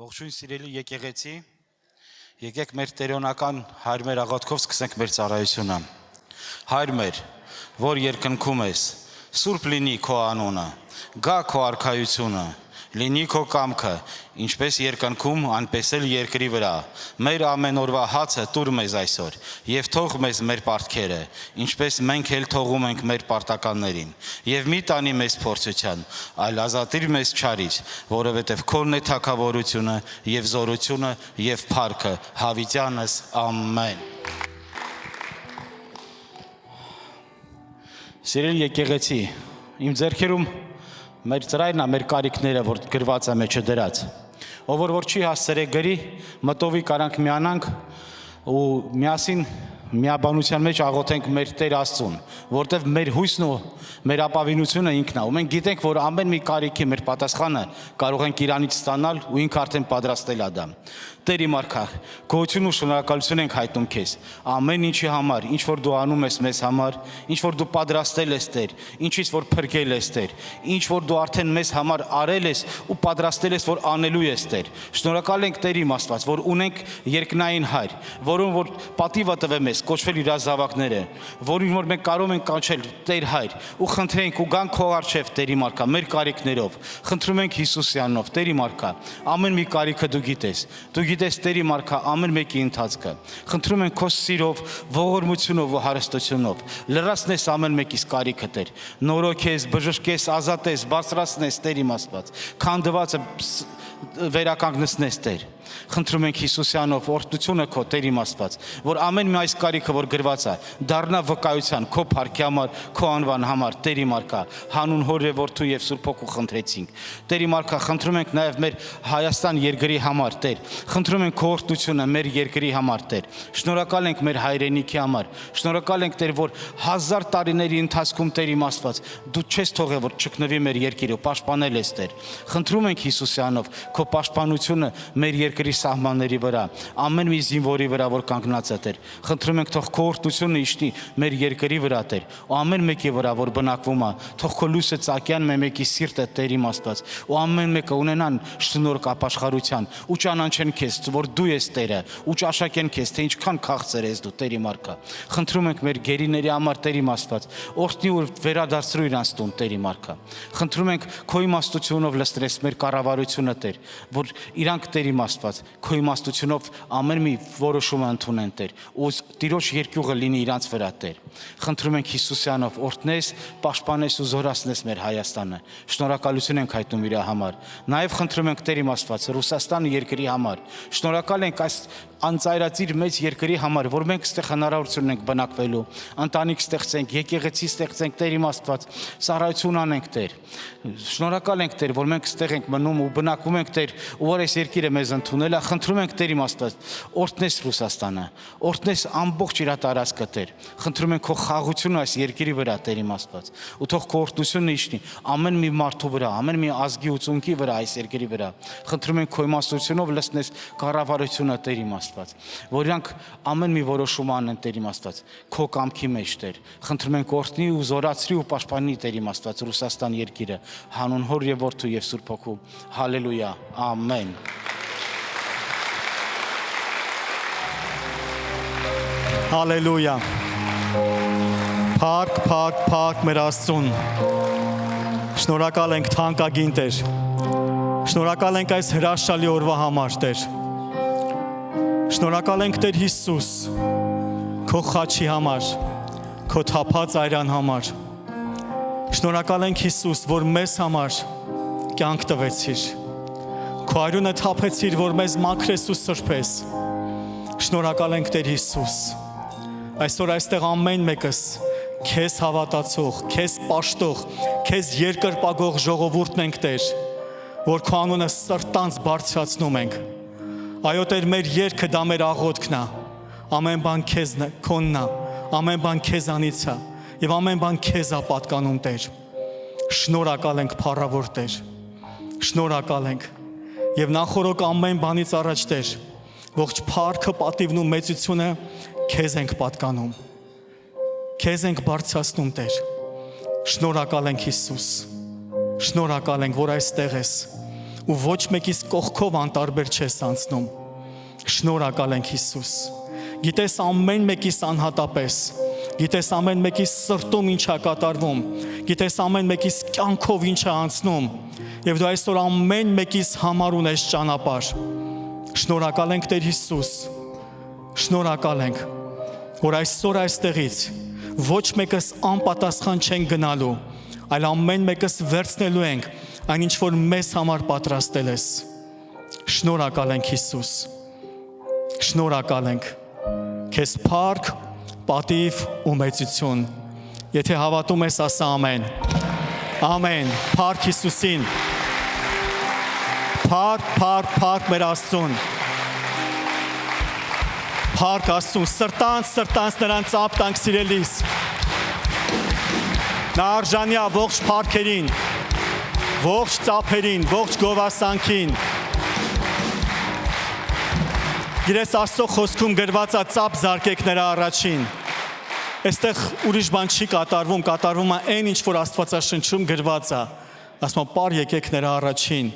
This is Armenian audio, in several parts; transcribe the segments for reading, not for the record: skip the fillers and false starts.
Ողջույն սիրելի եկեղեցի, եկեք մեր տերոնական հայր մեր աղոթքով սկսենք մեր ծառայությունը։ Հայր մեր, որ երկնքում ես, սուրբ լինի քո անունը, գա քո արքայությունը, լինի քո կամքը, ինչպես երկնքում, այնպես էլ երկրի վրա։ Մեր ամեն օրվա հացը տուր մեզ այսօր, եւ թող մեզ մեր պարտքերը, ինչպես մենք էլ թողում ենք մեր պարտականներին, եւ մի տանի մեզ փորձության, այլ ազատիր մեզ չարից, որովհետեւ քոնն է թագավորությունը եւ զորությունը եւ փառքը հավիտյանս ամեն։ Սիրելի եկեղեցի, իմ ձեռքերում մեր ծրայրն է, մեր կարիքները, որ գրված է մեջը դրած, ով որ չի հասցրե գրի, մտովի կարանք միանանք ու միասին միաբանության մեջ աղոթենք մեր Տեր Աստծուն, որտեվ մեր հույսն ու մեր ապավինությունը ինքն է, ու մենք գիտենք, որ ամեն մի կարիքի մեր պատասխանը կարող ենք Իրանից ստանալ ու ինքը արդեն պատրաստել է դա։ Տեր իմ արքա, գոհություն ու շնորհակալություն ենք հայտնում քեզ ամեն ինչի համար, ինչ որ դու անում ես մեզ համար, ինչ որ դու պատրաստել ես Տեր, ինչից որ փրկել ես Տեր, ինչ որ դու արդեն մեզ համար արել ես ու պատրաստել ես, որ անելու ես Տեր։ Շնորհակալ ենք Տեր իմ Աստված, որ ունենք երկնային Հայր, որում որ պատիվը տվե մեզ կոչվել իր զավակները, որին որ մենք կարող ենք կանչել Տեր Հայր ու խնդրենք ու գանք քո առջև Տեր իմ արքա մեր կարիքներով, խնդրում ենք Հիսուսի անունով Տեր իմ արքա, ամեն մի կարիքը դու գիտես Տեր իմ արքա ամեն մեկի ընթացքը, խնդրում ենք քո սիրով, ողորմությունով ու հարստությունով, լրացնես ամեն մեկիս կարիքը Տեր, նորոգես, բժշկես, ազատես, բարձրացնես Տեր իմ Աստված, քանդվածը վերականգնեցնես Տեր։ Խնդրում ենք Հիսուսի անունով օրհնությունը քո Տեր իմ Աստված, որ ամեն մի այս կարիքը որ գրված է, դառնա վկայության քո փառքի համար, քո անվան համար, Տեր իմ արքա, հանուն Հոր եւ Որդու եւ Սուրբ Հոգու խնդրեցինք։ Տեր իմ արքա, խնդրում ենք նաեւ մեր Հայաստան երկրի համար, Տեր։ Խնդրում ենք քո օրհնությունը մեր երկրի համար, Տեր։ Շնորհակալ ենք մեր հայրենիքի համար։ Շնորհակալ ենք Տեր, որ 1000 տարիների ընթացքում Տեր իմ Աստված, դու չես թողել որ չքնվի մեր երկիրը, պաշտպանել ես Տեր։ Խնդրում ենք Հիսուսի անունով քո պաշտպանությունը մեր երկրի սահմանների վրա, ամեն մի զինվորի վրա որ կանգնած է Տեր, խնդրում ենք թող քո օրհնությունը իշտի մեր երկրի վրա Տեր, ու ամեն մեկի վրա որ բնակվում է, թող քո լույսը ծակյան մեկի սիրտը Տեր իմ Աստված, ու ամեն մեկը ունենան շնորհք ապաշխարության, ու ճանաչեն քեզ, որ դու ես Տերը, ու ճաշակեն քեզ, թե ինչքան քաղցր ես դու Տեր իմ արքա։ Խնդրում ենք մեր գերիների համար Տեր իմ Աստված, օրհնի ու վերադարձրու իրանց տուն Տեր իմ արքա։ Խնդրում ենք քո իմաստությունով լցրես մեր կառավարությունը Տեր, որ իրանք Տեր իմ Աստված քո իմաստությունով ամեն մի որոշում ընդունեն Տեր, ու Տիրոջ երկյուղը լինի իրանց վրա Տեր։ Խնդրում ենք Հիսուսի անունով օրհնես, պաշտպանես ու զորացնես մեր Հայաստանը։ Շնորհակալություն ենք հայտնում իր համար։ Նաև խնդրում ենք Տեր իմ Աստված Ռուսաստան երկրի համար։ Շնորհակալ ենք այս անծայրածիր մեծ երկրի համար, որ մենք ստեղ հնարավորություն ենք բնակվելու, ընտանիք ստեղծենք, եկեղեցի ստեղծենք Տեր իմ Աստված, ծառայություն անենք Տեր։ Շնորհակալ ենք Տեր, որ մենք ստեղ ենք մնում ու բնակվում ենք Տեր, ու որ այս երկիրը մեզ ընդունել է, խնդրում ենք Տեր իմ Աստված, օրհնես Ռուսաստանը, օրհնես ամբողջ իր տարածքը Տեր։ Խնդրում ենք քո խաղությունը այս երկրի վրա Տեր իմ Աստված, ու թող քո օրհնությունը իշտի ամեն մի մարդու վրա, ամեն մի ազգի ու ծունկի վրա այս երկրի վրա։ Խնդրում ենք քո իմաստությունով լցնես կառավարությունը Տեր իմ Աստված, որ իրանք ամեն մի որոշում անեն Տեր իմ Աստված, քո կամքի մեջ Տեր։ Խնդրում ենք օրհնի ու զորացրի ու պաշտպանի Տեր իմ Աստված Ռուսաստան երկիրը, հանուն Հոր եւ Որդու եւ Սուրբ Հոգու։ Հալելույա, ամեն։ Հալելույա։ Փառք մեր Աստծուն։ Շնորհակալ ենք թանկագին Տեր։ Շնորհակալ ենք այս հրաշալի օրվա համար Տեր։ Շնորհակալ ենք Տեր Հիսուս, քո խաչի համար, քո թափած այրան համար։ Շնորհակալ ենք Հիսուս, որ մեզ համար կյանք տվեցիր։ Քո այրունը թափեցիր, որ մեզ մաքրես ու սրբես։ Շնորհակալ ենք Տեր Հիսուս։ Այսօր այստեղ ամեն մեկս քեզ հավատացող, քեզ պաշտող, քեզ երկրպագող ժողովուրդն ենք Տեր, որ քո անունը սրտանց բարձրացնում ենք։ Այո Տեր, մեր երգը դա մեր աղոթքն է, ամեն բան քեզն է, քոնն է, ամեն բան քեզանից է եւ ամեն բան քեզ է պատկանում Տեր։ Շնորհակալ ենք փառավոր Տեր, շնորհակալ ենք եւ նախորոք ամեն բանից առաջ Տեր, ողջ փառքը, պատիվն ու մեծությունը քեզ ենք պատկանում, քեզ ենք բարձրացնում Տեր։ Շնորհակալ ենք Հիսուս, շնորհակալ ենք, որ այստեղ ես, ու ոչ մեկիս կողքով անտարբեր չես անցնում։ Շնորհակալ ենք Հիսուս։ Գիտես ամեն մեկիս անհատապես, գիտես ամեն մեկիս սրտում ինչ է կատարվում, գիտես ամեն մեկիս կյանքով ինչ է անցնում, եւ դու այսօր ամեն մեկիս համար ունես ճանապարհ։ Շնորհակալ ենք Տեր Հիսուս։ Շնորհակալ ենք, որ այսօր այստեղից ոչ մեկս անպատասխան չեն գնալու, այլ ամեն մեկս վերցնելու ենք այն ինչ որ մեզ համար պատրաստել ես։ Շնորհակալ ենք Հիսուս։ Շնորհակալ ենք։ Քեզ փառք, պատիվ ու մեծություն։ Եթե հավատում ես, ասա ամեն։ Ամեն։ Փառք Հիսուսին։ Փառք մեր Աստծուն։ Փառք Աստծուն, սրտանց նրան ծափ տանք սիրելիս։ Նա արժանի է ողջ փառքերին, ողջ ծափերին, ողջ գովասանքին։ Գիրես Աստծո խոսքում գրված է ծափ զարկեք նրա առաջին։ Այստեղ ուրիշ բան չի կատարվում, կատարվում է այն ինչ որ Աստվածաշնչում գրված է։ Ասում է պար եկեք նրա առաջին,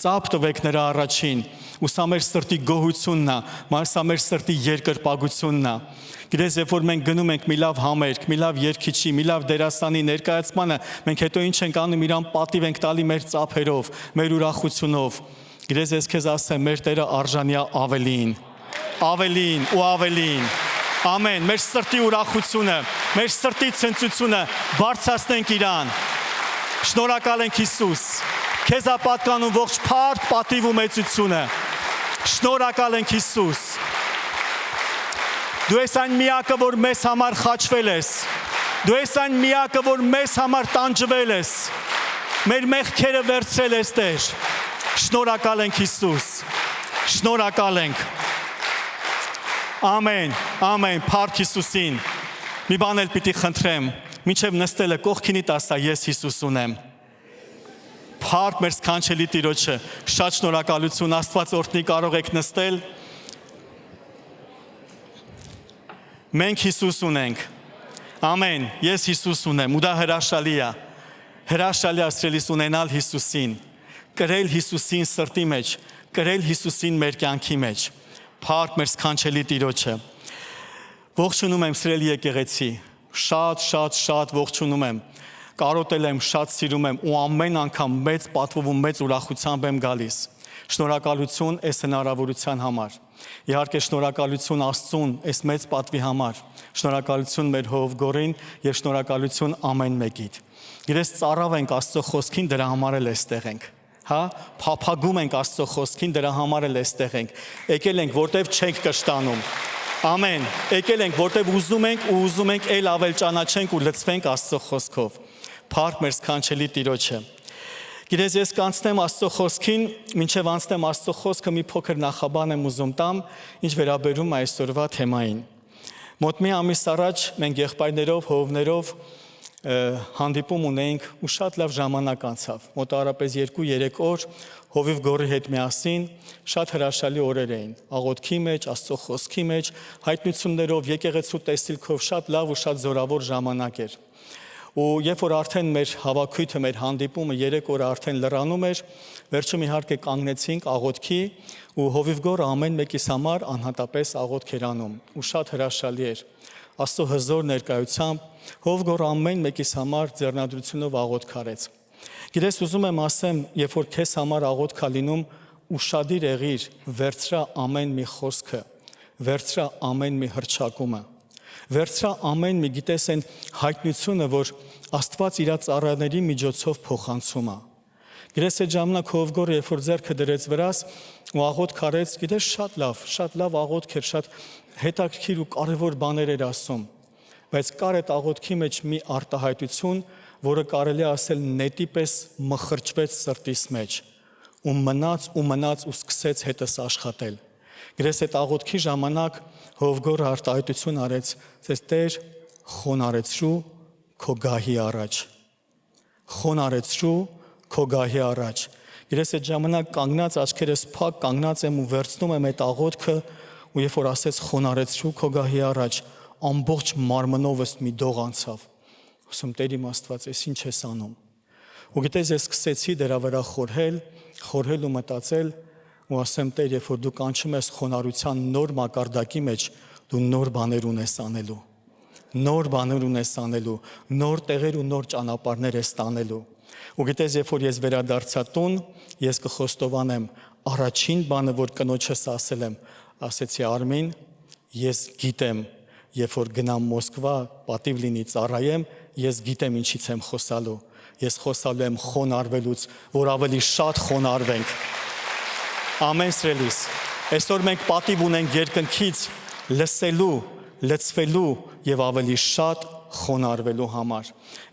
ծափ տվեք նրա առաջին։ Ու սա մեր սրտի գոհությունն է, սա մեր սրտի երկրպագությունն է։ Գիտես, երբ որ մենք գնում ենք մի լավ համերգ, մի լավ երգիչի, մի լավ դերասանի ներկայացմանը, մենք հետո ինչ ենք անում, իրան պատիվ ենք տալի մեր ծափերով, մեր ուրախությունով։ Գիտես, ես քեզ ասեմ, մեր Տերը արժանի է ավելին, ավելին ու ավելին։ Ամեն, մեր սրտի ուրախությունը, մեր սրտի ցնծությունը բարձրացնենք իրան։ Շնորհակալ ենք Հիսուս։ Քեզ է պատկանում ողջ փառք, պատիվ ու մեծությունը։ Շնորհակալ ենք Հիսուս։ Դու ես այն միակը, որ մեզ համար խաչվել ես։ Դու ես այն միակը, որ մեզ համար տանջվել ես։ Մեր մեղքերը վերցրել ես, Տեր։ Շնորհակալ ենք Հիսուս։ Շնորհակալ ենք։ Ամեն, ամեն, փառք Հիսուսին։ Մի բան էլ պիտի խնդրեմ, մինչև նստելը կողքինիդ ասա, ես Հիսուս ունեմ։ Փառք մեր սքանչելի Տիրոջը, շատ շնորհակալություն, Աստված օրհնի, կարող եք նստել։ Մենք Հիսուս ունենք։ Ամեն, ես Հիսուս ունեմ, ու դա հրաշալի է։ Հրաշալի ասրելիս ունենալ Հիսուսին, կրել Հիսուսին սրտի մեջ, կրել Հիսուսին մեր կյանքի մեջ։ Փառք մեր սքանչելի Տիրոջը։ Ողջունում եմ սիրելի եկեղեցի, շատ ողջունում եմ։ Կարոտել եմ, շատ սիրում եմ ու ամեն անգամ մեծ պատվով ու մեծ ուրախությամբ եմ գալիս։ Շնորհակալություն այս հնարավորության համար։ Իհարկե շնորհակալություն Աստծուն այս մեծ պատվի համար։ Շնորհակալություն մեր Հովգորին եւ շնորհակալություն ամեն մեկիդ։ Գիտես ծառավ ենք Աստծո խոսքին, դրա համար էլ էստեղ ենք։ Հա, փափագում ենք Աստծո խոսքին, դրա համար էլ էստեղ ենք։ Եկել ենք, որտեվ չենք կշտանում։ Ամեն։ Եկել ենք, որտեվ ուզում ենք այլ ավել ճանաչենք ու լցվենք Աստծո խոսքով։ Փառք մեր սքանչելի Տիրոջը։ Գիտես, ես կանցնեմ Աստծո խոսքին, մինչև անցնեմ Աստծո խոսքը մի փոքր նախաբան եմ ուզում տամ, ինչ վերաբերում է այսօրվա թեմային։ Մոտ մի ամիս առաջ մենք եղբայրներով, հովներով հանդիպում ունեինք ու շատ լավ ժամանակ անցավ։ Մոտավորապես 2-3 օր Հովիվ Գորի հետ միասին շատ հրաշալի օրեր էին։ Աղոթքի մեջ, Աստծո խոսքի մեջ, հայտնություններով, եկեղեցու տեսիլքով շատ լավ ու շատ զորավոր ժամանակ էր։ Ու երբ որ արդեն մեր հավաքույթը, մեր հանդիպումը 3 օր արդեն լրանում էր, վերջում իհարկե կանգնեցինք աղոթքի ու Հովիվ Գորը ամեն մեկիս համար անհատապես աղոթք էր անում ու շատ հրաշալի էր։ Աստծո հզոր ներկայությամբ Հովիվ Գորը ամեն մեկիս համար ձեռնադրությունով աղոթք արեց։ Գիտես, ուզում եմ ասեմ, երբ որ քեզ համար աղոթք է լինում, ուշադիր եղիր, վերցրա ամեն մի խոսքը, վերցրա ամեն մի հռչակումը, վերցրա ամեն մի, գիտես, այն հայտնությունը, որ Աստված իր ծառաների միջոցով փոխանցում է։ Գիտես, այդ ժամանակ Հովիվ Գորը, երբ որ ձեռքը դրեց վրաս ու աղոթք արեց, գիտես, շատ լավ աղոթք էր, շատ հետաքրքիր ու կարևոր բաներ էր ասում։ Բայց կար այդ աղոթքի մեջ մի արտահայտություն, որը կարելի է ասել նետի պես մխրճվեց սրտիս մեջ ու մնաց ու սկսեց հետս աշխատել։ Գրես այդ աղոթքի ժամանակ Հովիվ Գորը արտահայտություն արեց, ասեց Տեր, խոնարեցրու քո գահի առաջ։ Խոնարեցրու քո գահի առաջ։ Գրես այդ ժամանակ կանգնած աչքերս փակ կանգնած եմ ու վերցնում եմ այդ աղոթքը ու երբ որ ասեց խոնարեցրու քո գահի առաջ, ամբողջ մարմնովս մի դող անցավ։ Ասում Տեր իմ Աստված, ես ինչ ես անում։ Ու գիտես, ես սկսեցի դրա վրա խորհել ու մտածել ու ասեմ Տեր, երբ որ դու կանչում ես խոնարհության նոր մակարդակի մեջ, դու նոր բաներ ունես անելու։ Նոր բաներ ունես անելու, նոր տեղեր ու նոր ճանապարհներ ես տանելու։ Ու գիտես, երբ որ ես վերադարձա տուն, ես կխոստովանեմ առաջին բանը, որ կնոջս ասել եմ, ասեցի Արմին, ես գիտեմ, երբ որ գնամ Մոսկվա, պատիվ լինի ծառայեմ, ես գիտեմ ինչից եմ խոսալու։ Ես խոսալու եմ խոնարհվելուց, որ ավելի շատ խոնարհվենք։ Ամեն սրելիս։ Այսօր մենք պատիվ ունենք երկնքից լսելու, լցվելու եւ ավելի շատ խոնարհվելու համար։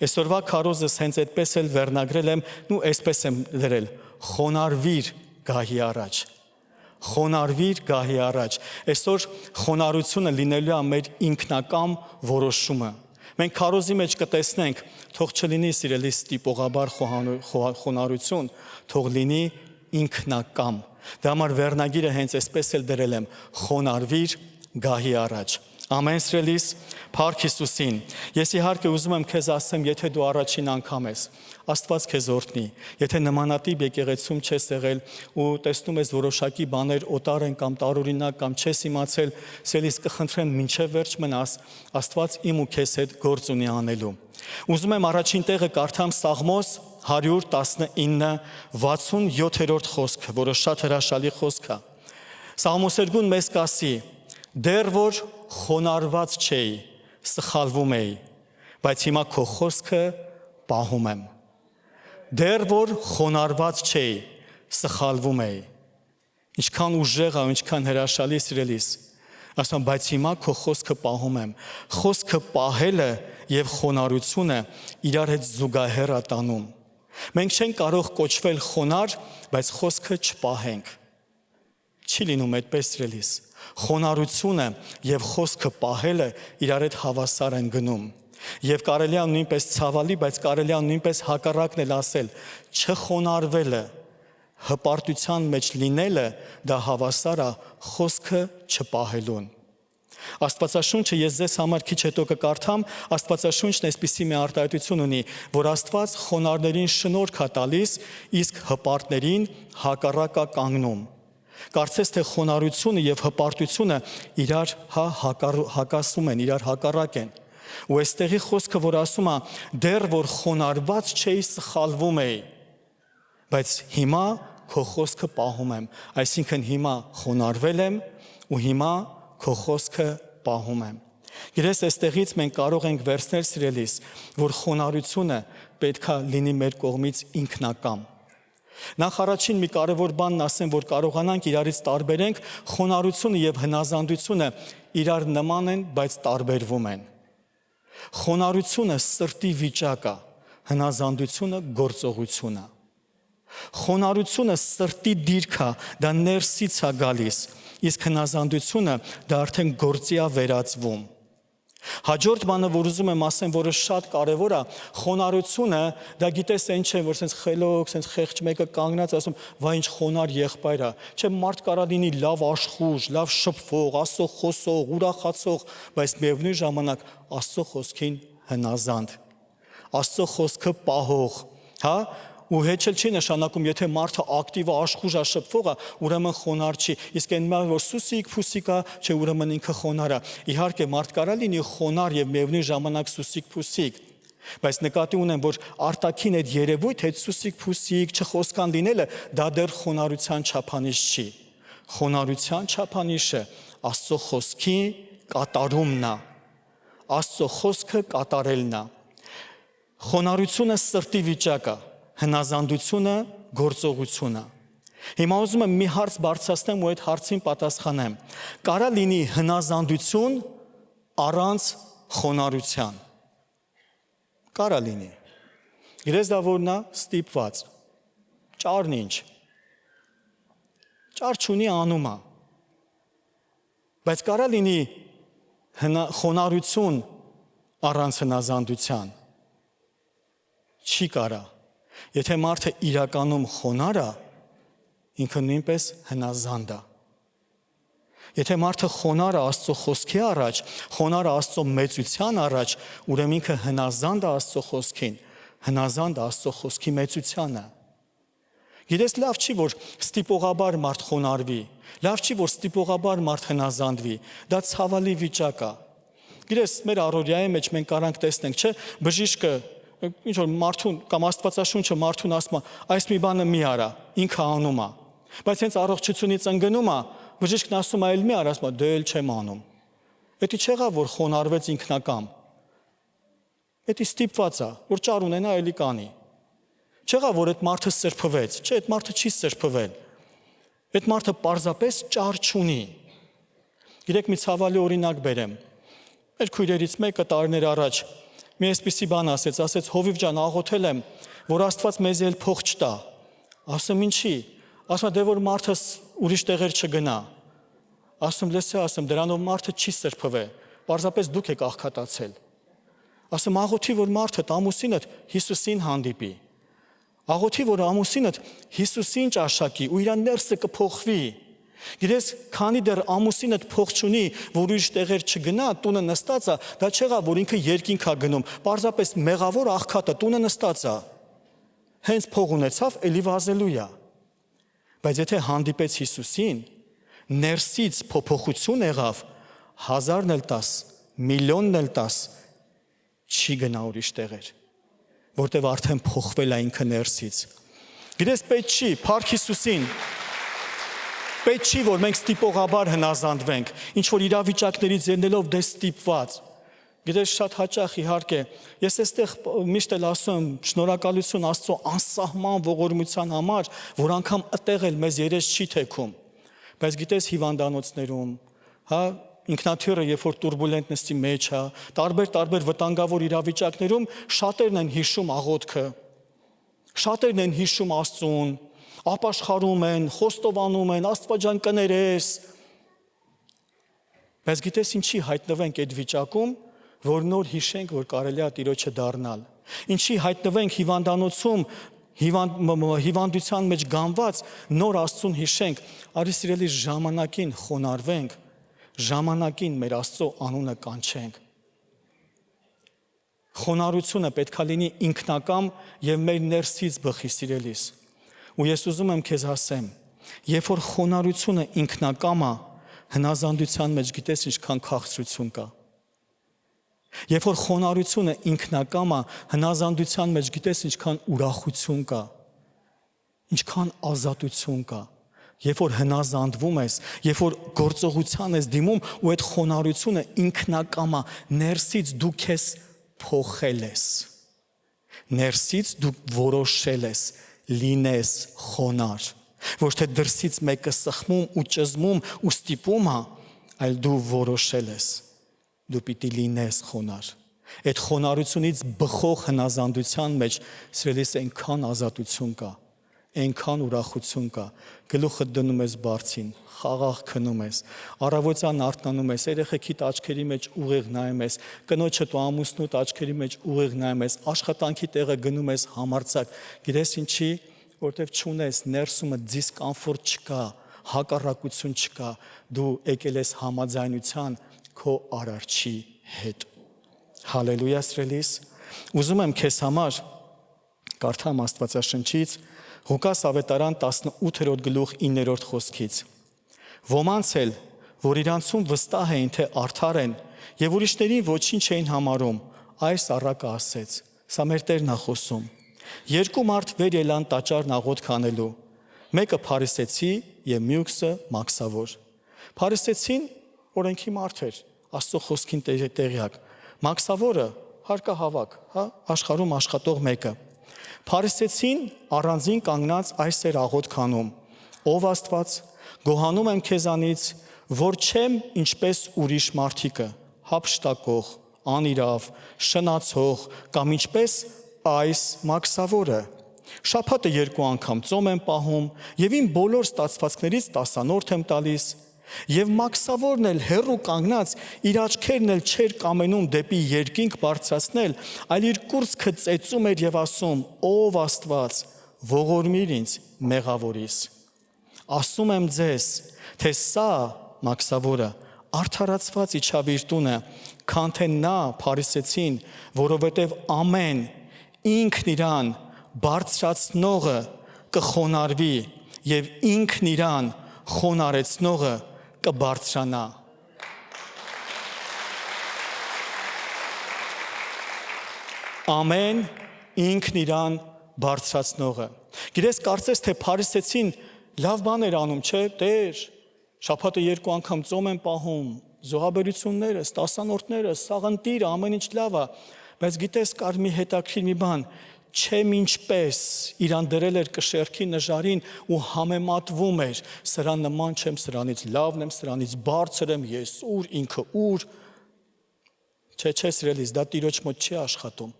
Այսօրվա քարոզս հենց այդպես էլ վերնագրել եմ, ու այսպես եմ դրել. խոնարհվիր գահի առաջ։ Խոնարհվիր գահի առաջ։ Այսօր խոնարհությունը լինելու է մեր ինքնակամ որոշումը։ Մենք քարոզի մեջ կտեսնենք, թող չլինի սիրելի ստիպողաբար խոնարհություն, թող լինի ինքնակամ։ Դա համար վերնագիրը հենց այսպես էլ դրել եմ. խոնարհվիր գահի առաջ։ Ամեն սրելիս, Փառք Հիսուսին։ Ես իհարկե ուզում եմ քեզ ասեմ, եթե դու առաջին անգամ ես, Աստված քեզ օրհնի։ Եթե նմանատիպ եկեղեցում չես եղել ու տեսնում ես որոշակի բաներ օտար են կամ տարօրինակ կամ չես իմացել, սիրելիս կխնդրեմ մինչև վերջ մնաս, Աստված իմ ու քեզ հետ գործ ունի անելու։ Ուզում եմ առաջին տեղը կարդամ Սաղմոս 119:67 խոսքը, որը շատ հրաշալի խոսք է։ Սաղմոսերգուն մեզ կասի. դեռ որ խոնարհված չէի, սխալվում էի, բայց հիմա քո խոսքը պահում եմ։ Դեռ որ խոնարհված չէի, սխալվում էի։ Ինչքան ուժեղ է, ինչքան հրաշալի սիրելիս։ Ասում, բայց հիմա քո խոսքը պահում եմ։ Խոսքը պահելը եւ խոնարհությունը իրար հետ զուգահեռ է տանում։ Մենք չենք կարող կոչվել խոնարհ, բայց խոսքը չպահենք։ Չի լինում այդպես սիրելիս։ Խոնարհությունը եւ խոսքը պահելը իրար հետ հավասար են գնում։ Եվ կարելի է նույնպես ցավալի, բայց կարելի է նույնպես հակառակն էլ ասել, չխոնարհվելը, հպարտության մեջ լինելը դա հավասար է խոսքը չպահելուն։ Աստվածաշունչը ես ձեզ համար քիչ հետո կկարդամ, Աստվածաշունչն այսպիսի մի արտահայտություն ունի, որ Աստված խոնարհներին շնորհք է տալիս, իսկ հպարտներին հակառակ է կանգնում։ Կարծես թե խոնարհությունը եւ հպարտությունը իրար հակասում են, իրար հակառակ են։ Ու այստեղի խոսքը, որ ասում է, դեռ որ խոնարհված չէի, սխալվում էի, բայց հիմա քո խոսքը պահում եմ, այսինքն հիմա խոնարհվել եմ ու հիմա քո խոսքը պահում եմ։ Գիտես, այստեղից մենք կարող ենք վերցնել սիրելիս, որ խոնարհությունը պետքա լինի մեր կողմից ինքնակամ։ Նախ առաջին մի կարևոր բանն ասեմ, որ կարողանանք իրարից տարբերենք, խոնարհությունը եւ հնազանդությունը իրար նման են, բայց տարբերվում են։ Խոնարհությունը սրտի վիճակ է, հնազանդությունը գործողություն է։ Խոնարհությունը սրտի դիրք է, դա ներսից է գալիս, իսկ հնազանդությունը դա արդեն գործի է վերածվում։ Հաջորդ բանը, որ ուզում եմ ասեմ, որը շատ կարևոր է, խոնարհությունը, դա գիտես այն չէ, որ sense խելոք, sense խեղճ մեկը կանգնած ասում, վայ ինչ խոնարհ եղբայր է։ Չէ, մարդ կարա լինի լավ աշխուժ, լավ շփվող, Աստծո խոսող, ուրախացող, բայց միևնույն ժամանակ Աստծո խոսքին հնազանդ։ Աստծո խոսքը պահող, հա? Ու հետ չի նշանակում, եթե մարդը ակտիվ է, աշխուժ է, շփվող է, ուրեմն խոնարհ չի։ Իսկ այն որ սուսիկ փուսիկ է, չէ, ուրեմն ինքը խոնարհ է։ Իհարկե մարդ կարա լինի խոնարհ եւ միևնույն ժամանակ սուսիկ փուսիկ։ Բայց նկատի ունեմ, որ արտաքին այդ երևույթ, այդ սուսիկ փուսիկ, չխոսքան լինելը, դա դեռ խոնարհության չափանիշ չի։ Խոնարհության չափանիշը Աստծո խոսքի կատարումն է։ Աստծո խոսքը կատարելն է։ Խոնարհությունը սրտի վիճակ է, հնազանդությունը գործողությունը։ Հիմա ուզում եմ մի հարց բարձրացնեմ ու այդ հարցին պատասխանեմ։ Կարա լինի հնազանդություն առանց խոնարհության։ Կարա լինի։ Գիտես դա որն է ստիպված։ Ճարն ինչ։ Ճար չունի անում է։ Բայց կարա լինի խոնարհություն առանց հնազանդության։ Չի կարա։ Եթե մարդը իրականում խոնարհ է, ինքը նույնպես հնազանդ է։ Եթե մարդը խոնարհ է Աստծո խոսքի առաջ, խոնարհ է Աստծո մեծության առաջ, ուրեմն ինքը հնազանդ է Աստծո խոսքին, հնազանդ Աստծո խոսքի մեծությանը։ Գիտես, լավ չի, որ ստիպողաբար մարդ խոնարհվի, լավ չի, որ ստիպողաբար մարդ հնազանդվի, դա ցավալի վիճակ է։ Գիտես, մեր առօրյայի մեջ մենք կարանք տեսնենք, չէ, բժիշկը ինչ որ մարդուն կամ Աստվածաշունչը մարդուն ասում է, այս մի բանը մի արա, ինքը անում է։ Բայց հենց առողջությունից ընկնում է, բժիշկն ասում է, այլ մի արա, ասում է, դե էլ չեմ անում։ Դա չեղավ, որ խոնարհվեց ինքնակամ։ Դա ստիպված է, որ ճար ունենա, էլի կանի։ Չեղավ, որ այդ մարդը սրբվեց, չէ, այդ մարդը չի սրբվել։ Այդ մարդը պարզապես ճար չունի։ Գիտեք, մի ցավալի օրինակ բերեմ։ Մեր քույրերից մեկը տարիներ առաջ մի այսպիսի բան ասեց, Հովիվ ջան, աղոթել եմ, որ Աստված մեզ էլ փող չտա։ Ասում ինչի։ Ասում դե որ մարդը ուրիշ տեղեր չգնա։ Ասում լսե, դրանով մարդը չի սրբվե։ Պարզապես դուք եք աղքատացել։ Ասում աղոթի, որ մարդը ամուսինդ Հիսուսին հանդիպի։ Աղոթի, որ ամուսինդ Հիսուսին ճաշակի ու իր ներսը կփոխվի։ Գիտես, քանի դեռ ամուսինդ փող չունի, որ ուրիշ տեղեր չգնա, տունը նստած է, դա չեղա, որ ինքը երկինք է գնում, պարզապես մեղավոր աղքատը տունը նստած է։ Հենց փող ունեցավ, էլի վազելու է։ Բայց եթե հանդիպեց Հիսուսին, ներսից փոփոխություն եղավ, 1000-ն էլ տաս, միլիոնն էլ տաս, չի գնա ուրիշ տեղեր, որտեղ արդեն փոխվել է ինքը ներսից։ Գիտես, պետք չի, փառք Հիսուսին։ Պետք չի, որ մենք ստիպողաբար հնազանդվենք, ինչ որ իրավիճակներից ելնելով դե ստիպված։ Գիտես, շատ հաճախ իհարկե, ես այստեղ միշտ էլ ասում եմ, շնորհակալություն Աստծո անսահման ողորմության համար, որ անգամ այդտեղ էլ մեզ երես չի թեքում։ Բայց գիտես, հիվանդանոցներում, ինքնաթիռը երբ որ տուրբուլենտ նստի մեջ է, տարբեր վտանգավոր իրավիճակներում շատերն են հիշում աղոթքը, շատերն են հիշում Աստծուն, ապաշխարում են, խոստովանում են, Աստվածան կներես։ Բայց գիտես ինչի հայտնվենք այդ վիճակում, որ նոր հիշենք, որ կարելի է Տիրոջը դառնալ։ Ինչի հայտնվենք հիվանդանոցում, հիվանդության մեջ գանված, նոր Աստծուն հիշենք, արի սիրելի ժամանակին խոնարհվենք, ժամանակին մեր Աստծո անունը կանչենք։ Խոնարհությունը պետք է լինի ինքնակամ եւ մեր ներսից բխի, սիրելիս։ Ու ես ուզում եմ քեզ ասեմ, երբ որ խոնարհությունը ինքնակամ է, հնազանդության մեջ գիտես ինչքան քաղցրություն կա։ Երբ որ խոնարհությունը ինքնակամ է, հնազանդության մեջ գիտես ինչքան ուրախություն կա, ինչքան ազատություն կա։ Երբ որ հնազանդվում ես, երբ որ գործողության ես դիմում ու այդ խոնարհությունը ինքնակամ է, ներսից դու քեզ փոխել ես։ Ներսից դու որոշել ես լինես խոնարհ, ոչ թե դրսից մեկը սխմում ու ճզմում ու ստիպում է, այլ դու որոշել ես, դու պիտի լինես խոնարհ։ Այդ խոնարհությունից բխող հնազանդության մեջ սիրելիս այնքան ազատություն կա, այնքան ուրախություն կա, գլուխը դնում ես բարձին, խաղաղ քնում ես, առավոտյան արթնանում ես, երեխեքիդ աչքերի մեջ ուղիղ նայում ես, կնոջդ ու ամուսնուդ աչքերի մեջ ուղիղ նայում ես, աշխատանքի տեղը գնում ես համարձակ, գիտես ինչի, որտեվ չունես ներսումը դիսկոմֆորտ չկա, հակառակություն չկա, դու եկել ես համաձայնության քո արարչի հետ։ Հալելույա սիրելիս, ուզում եմ քեզ համար կարդամ Աստվածաշնչից Ղուկաս ավետարան 18-րդ գլուխ 9-րդ խոսքից։ Ոմանց էլ, որ իրանցում վստահ էին, թե արդար են, եւ ուրիշներին ոչինչ էին համարում, այս առակը ասեց։ Սա մեր Տերն է խոսում։ Երկու մարդ վեր ելան տաճարն աղոթք անելու։ Մեկը փարիսեցի եւ մյուսը մաքսավոր։ Փարիսեցին օրենքի մարդ էր, Աստծո խոսքին տեղյակ։ Մաքսավորը հարկահավաք, աշխարհում աշխատող մեկը։ Փարիսեցին առանձին կանգնած այս էր աղոթք անում. Ով Աստված, գոհանում եմ քեզանից, որ չեմ ինչպես ուրիշ մարդիկը, հափշտակող, անիրավ, շնացող կամ ինչպես այս մաքսավորը։ Շաբաթը 2 անգամ ծոմ եմ պահում եւ իմ բոլոր ստացվածքներից 10-րդ եմ տալիս։ Եվ մաքսավորն էլ հեռու կանգնած իր աչքերն էլ չէր կամենում դեպի երկինք բարձրացնել, այլ իր կուրծքը ծեծում էր եւ ասում. Ով Աստված, ողորմիր ինձ մեղավորիս։ Ասում եմ ձեզ, թե սա մաքսավորը արդարացված իջավ իր տունը, քան թե նա փարիսեցին, որովհետեւ ամեն ինքն իրան բարձրացնողը կխոնարհվի եւ ինքն իրան խոնարեցնողը կբարձրանա։ Ամեն ինքն իրան բարձրացնողը։ Գիտես, կարծես թե փարիսեցին լավ բան էր անում, չէ՞, Տեր, շաբաթը 2 անգամ ծոմ են պահում, զոհաբերությունները, տասանորդները, սաղընտիրը, ամեն ինչ լավ է, բայց գիտես, կար մի հետաքրքիր մի բան, չէ ինչպես իրան դրել էր կշեռքի նժարին ու համեմատվում էր, սրան նման չեմ, սրանից լավն եմ, սրանից բարձր եմ, ես ուր, ինքը ուր։ Չէ, սիրելիս, դա Տիրոջ մոտ չի աշխատում։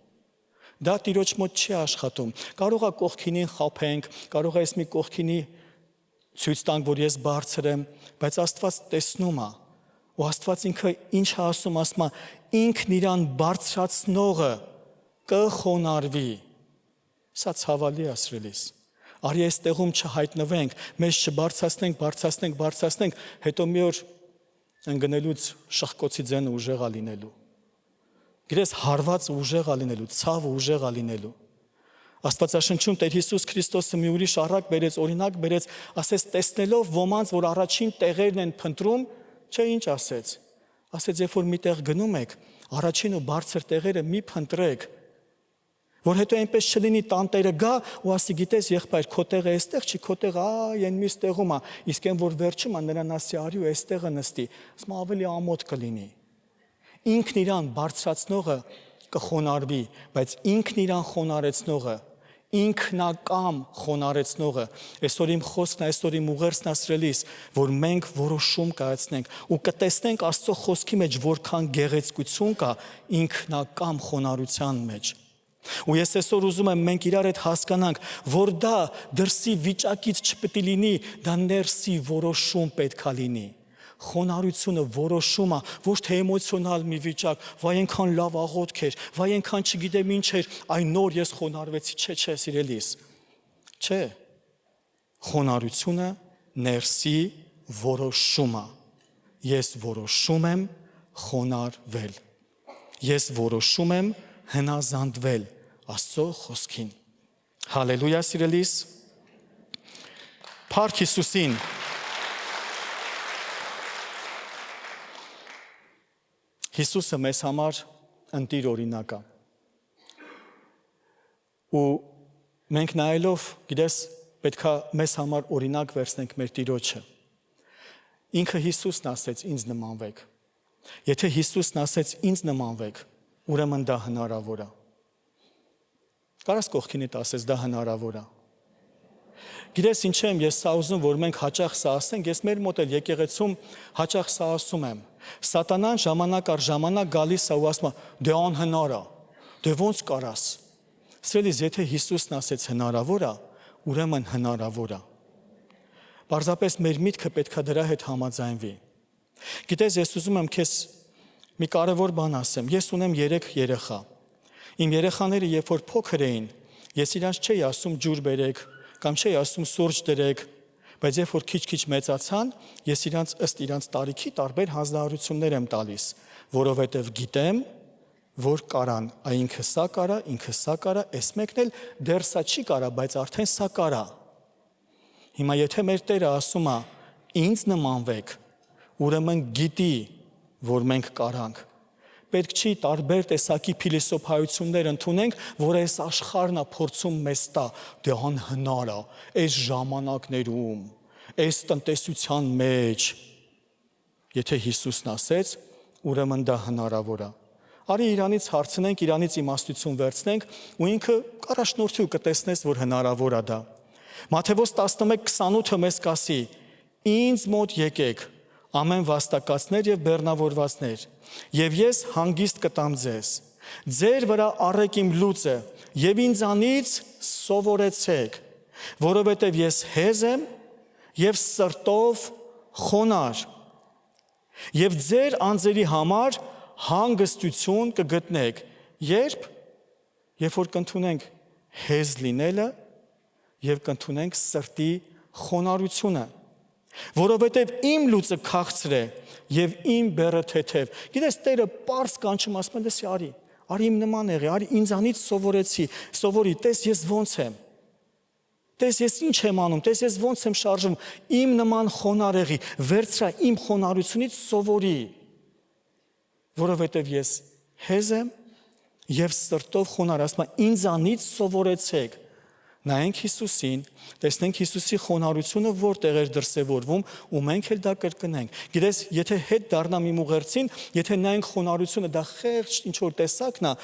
Դա Տիրոջ մոտ չի աշխատում։ Կարող է կողքինին խաբենք, կարող է մի կողքինի ցույց տանք, որ ես բարձր եմ, բայց Աստված տեսնում է։ Ու Աստված ինքը ինչ է ասում, ինքն իրան բարձրացնողը կխոնարհվի։ Սա ցավալի է, սիրելիս։ Արի այստեղում չհայտնվենք, մեզ չբարձրացնենք, հետո մի օր ընկնելուց շղկոցի ձենը ուժեղ է լինելու։ Գրես հարվածը ուժեղ է լինելու, ցավը ուժեղ է լինելու։ Աստվածաշնչում Տեր Հիսուս Քրիստոսը մի ուրիշ օրինակ բերեց, ասեց տեսնելով ոմանց, որ առաջին տեղերն են փնտրում, չէ ինչ ասեց։ Ասեց, երբ որ միտեղ գնում եք, առաջին ու բարձր տեղերը մի փնտրեք, որ հետո այնպես չլինի տանտերը գա ու ասի, գիտես եղբայր, քո տեղը այստեղ չի, քո տեղը այն մյուս տեղում է, իսկ այն որ վերջում է նրան ասի արի ու այստեղը նստի, ասում ավելի ամոթ կլինի։ Ինքն իրան բարձրացնողը կխոնարհվի, բայց ինքն իրան խոնարեցնողը, ինքնակամ խոնարեցնողը, այսօր իմ խոսքն, այսօր իմ ուղերձն ասրելիս, որ մենք որոշում կայացնենք ու կտեսնենք Աստծո խոսքի մեջ որքան գեղեցկություն կա ինքնակամ խոնարհության մեջ։ Ու ես այսօր ուզում եմ մենք իրար հետ հասկանանք, որ դա դրսի վիճակից չպետք է լինի, դա ներսի որոշում պետք է լինի։ Խոնարհությունը որոշում է, ոչ թե էմոցիոնալ մի վիճակ, վայ այնքան լավ աղոթք էր, վայ այնքան չգիտեմ ինչ էր, այն նոր ես խոնարհվեցի, չէ, սիրելիս։ Չէ։ Խոնարհությունը ներսի որոշում է։ Ես որոշում եմ խոնարհվել։ Ես որոշում եմ հնազանդվել Աստծո խոսքին։ Հալելույա, սիրելիս։ Փառք Հիսուսին։ Հիսուսը մեզ համար ընտիր օրինակ է։ Ու մենք նայելով, գիտես, պետքա մեզ համար օրինակ վերցնենք մեր Տիրոջը։ Ինքը Հիսուսն ասեց ինձ նմանվեք։ Եթե Հիսուսն ասեց ինձ նմանվեք, ուրեմն դա հնարավոր է։ Կարաս կողքինիդ ասես դա հնարավոր է։ Գիտես ինչ եմ, ես սա ուզում, որ մենք հաճախ սա ասենք, ես մեր մոտ էլ եկեղեցում հաճախ սա ասում եմ։ Սատանան ժամանակ առ ժամանակ գալիս է ու ասում է, դե անհնար է, դե ոնց կարաս։ Սիրելիս, եթե Հիսուսն ասեց հնարավոր է, ուրեմն հնարավոր է։ Պարզապես մեր միտքը պետքա դրա հետ համաձայնվի։ Գիտես, ես ուզում եմ քեզ մի կարևոր բան ասեմ։ Ես ունեմ 3 երեխա։ Իմ երեխաները երբ որ փոքր էին, ես իրանց չէի ասում ջուր բերեք, կամ չէի ասում սուրճ դրեք, բայց երբ որ քիչ-քիչ մեծացան, ես իրանց ըստ իրանց տարիքի տարբեր հանձնարարություններ եմ տալիս, որովհետև գիտեմ, որ կարան, ինքը սա կարա, ինքը սա կարա, այս մեկն էլ դեռ սա չի կարա, բայց արդեն սա կարա։ Հիմա եթե մեր Տերը ասում է, ինձ նմանվեք, ուրեմն գիտի, որ մենք կարանք։ Պետք չի տարբեր տեսակի փիլիսոփայություններ ընդունենք, որ այս աշխարհն է փորձում մեզ տա, դե անհնար է, այս ժամանակներում, այս տնտեսության մեջ։ Եթե Հիսուսն ասեց, ուրեմն դա հնարավոր է։ Արի իրանից հարցնենք, իրանից իմաստություն վերցնենք, ու ինքը կառաջնորդի ու կտեսնես, որ հնարավոր է դա։ Մատթեոս 11:28-ը մեզ կասի. ինձ մոտ եկեք, ամեն վաստակածներ եւ բեռնավորվածներ, եւ ես հանգիստ կտամ ձեզ։ Ձեր վրա առեք իմ լուծը եւ ինձանից սովորեցեք, որովհետեւ ես հեզ եմ եւ սրտով խոնար, եւ ձեր անձերի համար հանգստություն կգտնեք։ Երբ որ կընդունենք հեզ լինելը եւ կընդունենք սրտի խոնարհությունը, որովհետև իմ լուծը քաղցր է եւ իմ բեռը թեթև։ Գիտես, Տերը պարզ կանչում ասում է, լսի արի, արի իմ նման եղի, արի ինձանից սովորի, տես ես ոնց եմ։ Տես ես ինչ եմ անում, տես ես ոնց եմ շարժվում, իմ նման խոնար եղի, վերցրա իմ խոնարհությունից սովորի, որովհետև ես հեզ եմ եւ սրտով խոնար, ասում է ինձանից սովորեցեք։ Նայենք Հիսուսին, տեսնենք Հիսուսի խոնարհությունը որտեղ էր դրսևորվում ու մենք էլ դա կրկնենք։ Գիտես, եթե հետ դառնամ իմ ուղերձին, եթե նայենք խոնարհությունը, դա խեղճ ինչ որ տեսակն է,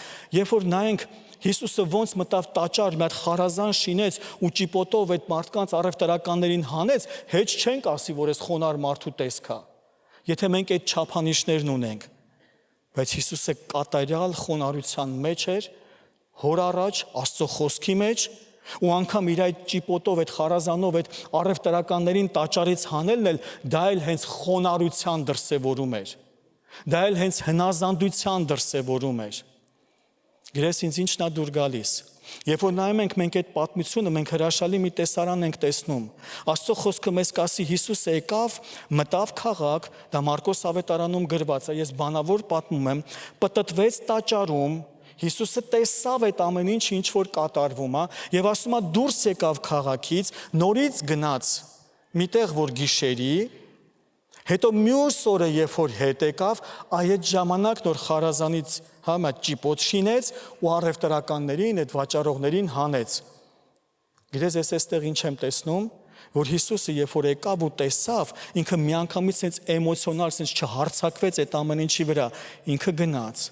երբ որ նայենք Հիսուսը ոնց մտավ տաճար, մի հատ խարազան շինեց ու ճիպոտով այդ մարդկանց առևտրականներին հանեց, հետ չենք ասի, որ այս խոնար մարդու տեսք է։ Եթե մենք այդ չափանիշներն ունենք, բայց Հիսուսը կատարյալ խոնարհության մեջ էր, հոր առաջ Աստծո խոսքի մեջ, ու անգամ իր այդ ճիպոտով, այդ խարազանով, այդ առևտրականներին տաճարից հանելն էլ դա էլ հենց խոնարհության դրսևորում էր։ Դա էլ հենց հնազանդության դրսևորում էր։ Գրես ինձ ինչն է դուր գալիս։ Երբ որ նայում ենք մենք այդ պատմությունը, մենք հրաշալի մի տեսարան ենք տեսնում։ Աստծո խոսքը մեզ կասի Հիսուսը եկավ, մտավ քաղաք, դա Մարկոս ավետարանում գրված է, ես բանավոր պատմում եմ, պտտվեց տաճարում, Հիսուսը տեսավ այդ ամեն ինչ որ կատարվում է, եւ ասում է դուրս եկավ քաղաքից, նորից գնաց միտեղ որ գիշերի, հետո մյուս օրը երբ որ հետ եկավ, այդ ժամանակ նոր խարազանից համա ճիպոտ շինեց ու առևտրականներին, այդ վաճառողներին հանեց։ Գիտես, ես այստեղ ինչ եմ տեսնում, որ Հիսուսը երբ որ եկավ ու տեսավ, ինքը միանգամից sense էմոցիոնալ, sense չհարցակվեց այդ ամեն ինչի վրա, ինքը գնաց։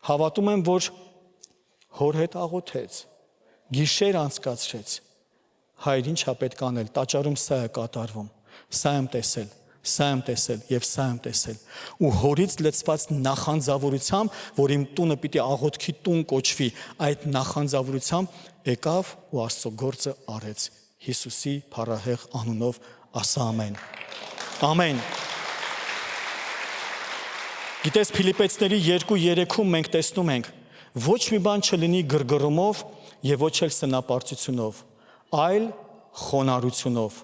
Հավատում եմ, որ հոր հետ աղոթեց, գիշեր անցկացրեց։ Հայր, ինչա պետք անել, տաճարում սա է կատարվում, սա եմ տեսել, սա եմ տեսել եւ սա եմ տեսել։ Ու հորից լցված նախանձավորությամբ, որ իմ տունը պիտի աղոթքի տուն կոչվի, այդ նախանձավորությամբ եկավ ու Աստծո գործը արեց։ Հիսուսի փառահեղ անունով ասա ամեն։ Ամեն։ Գիտես, Փիլիպեցիների 2:3-ում մենք տեսնում ենք. ոչ մի բան չլինի գրգռումով եւ ոչ էլ սնապարծությունով, այլ խոնարհությունով։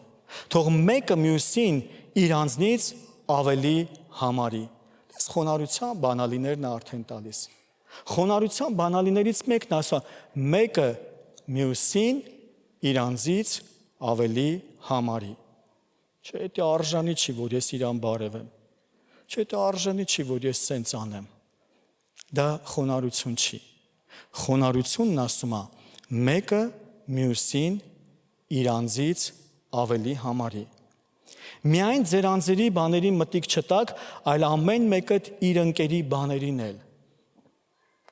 Թող մեկը մյուսին իր անձնից ավելի համարի։ Այս խոնարհության բանալիներն է արդեն տալիս։ Խոնարհության բանալիներից մեկն ասա, մեկը մյուսին իր անձից ավելի համարի։ Չէ, դա արժանի չի, որ ես իրան բարևեմ։ Չէ, դա արժանի չի, որ ես սենց անեմ։ Դա խոնարհություն չի։ Խոնարհությունն ասում է, մեկը մյուսին իր անձից ավելի համարի։ Միայն ձեր անձերի բաների մտիկ չտակ, այլ ամեն մեկը իր ընկերի բաներին էլ։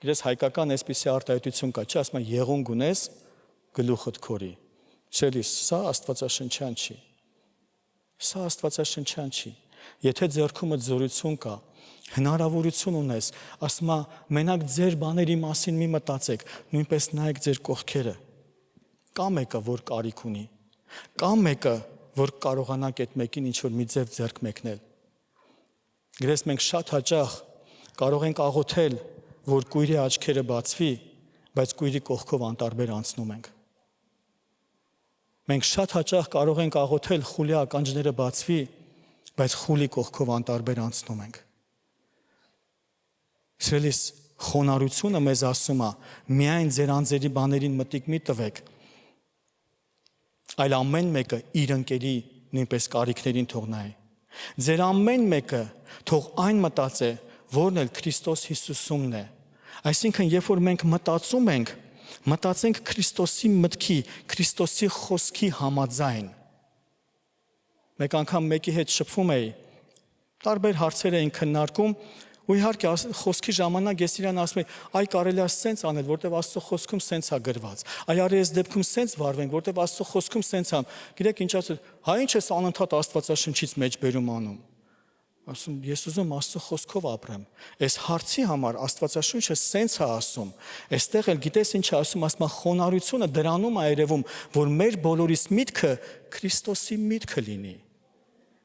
Գիտես, հայկական այսպիսի արտահայտություն կա, չէ, ասում են եղուն գունես, գլուխդ քորի։ Չէ, սա աստվածաշնչյան չի։ Սա աստվածաշնչյան չի։ Եթե ձեռքումդ զորություն կա, հնարավորություն ունես, ասում է, մենակ ձեր բաների մասին մի մտածեք, նույնպես նայեք ձեր կողքերը։ Կա մեկը, որ կարիք ունի, կա մեկը, որ կարողանանք այդ մեկին ինչ-որ մի ձև ձեռք մեկնել։ Գրես մենք շատ հաճախ կարող ենք աղոթել, որ կույրի աչքերը բացվի, բայց կույրի կողքով անտարբեր անցնում ենք։ Մենք շատ հաճախ կարող ենք աղոթել խուլի ականջները բացվի, բայց խուլի կողքով անտարբեր անցնում ենք։ Սիրելիս, խոնարհությունը մեզ ասում է, միայն ձեր անձերի բաներին մտիկ մի տվեք, այլ ամեն մեկը իր ընկերի նույնպես կարիքներին թող նայի։ Ձեր ամեն մեկը թող այն մտածե, որն էլ Քրիստոս Հիսուսումն է։ Այսինքն, երբ որ մենք մտածում ենք, մտածենք Քրիստոսի մտքի, Քրիստոսի խոսքի համաձայն։ Մեկ անգամ մեկի հետ շփվում էի, տարբեր հարցեր էին քննարկում, ու իհարկե խոսքի ժամանակ ես իրան ասում եի, այ կարելի է սենց անել, որտեվ Աստծո խոսքում սենց է գրված։ Այ արի այս դեպքում սենց վարվենք, որտեվ Աստծո խոսքում սենց է։ Գիտեք ինչ ասում, հա ինչ ես անընդհատ Աստվածաշնչից մեջ բերում անում։ Ասում, ես ուզում Աստծո խոսքով ապրեմ։ Այս հարցի համար Աստվածաշունչը սենց է ասում։ Այստեղ էլ գիտես ինչ է ասում, ասում է խոնարհությունը դրանում է երևում, որ մեր բոլորիս միտքը Քրիստոսի միտքը լինի։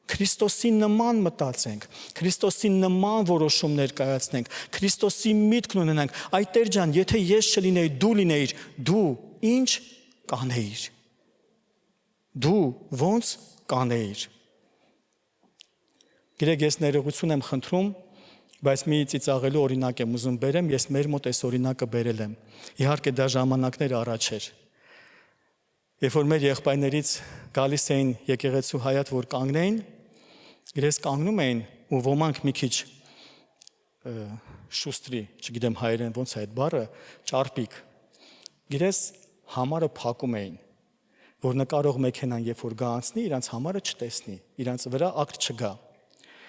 Քրիստոսի նման մտածենք, Քրիստոսի նման որոշումներ կայացնենք, Քրիստոսի միտքն ունենանք։ Այ Տեր ջան, եթե ես չլինեի, դու լինեիր, դու ինչ կանեիր։ Դու ո՞նց կանեիր։ Գիտեք, ես ներողություն եմ խնդրում, Բայց մի ծիծաղելու օրինակ եմ ուզում բերեմ, ես մեր մոտ այս օրինակը բերել եմ։ Իհարկե դա ժամանակներ առաջ էր։ Երբ որ մեր եղբայրներից գալիս էին եկեղեցու հայատ, որ կանգնեին, իրենց կանգնում էին ու ոմանք մի քիչ շուստրի, չգիտեմ հայերեն ոնց է այդ բառը, ճարպիկ։ Իրենց համարը փակում էին, որ նկարող մեքենան երբ որ գա անցնի, իրանց համարը չտեսնի, իրանց վրա ակտ չգա։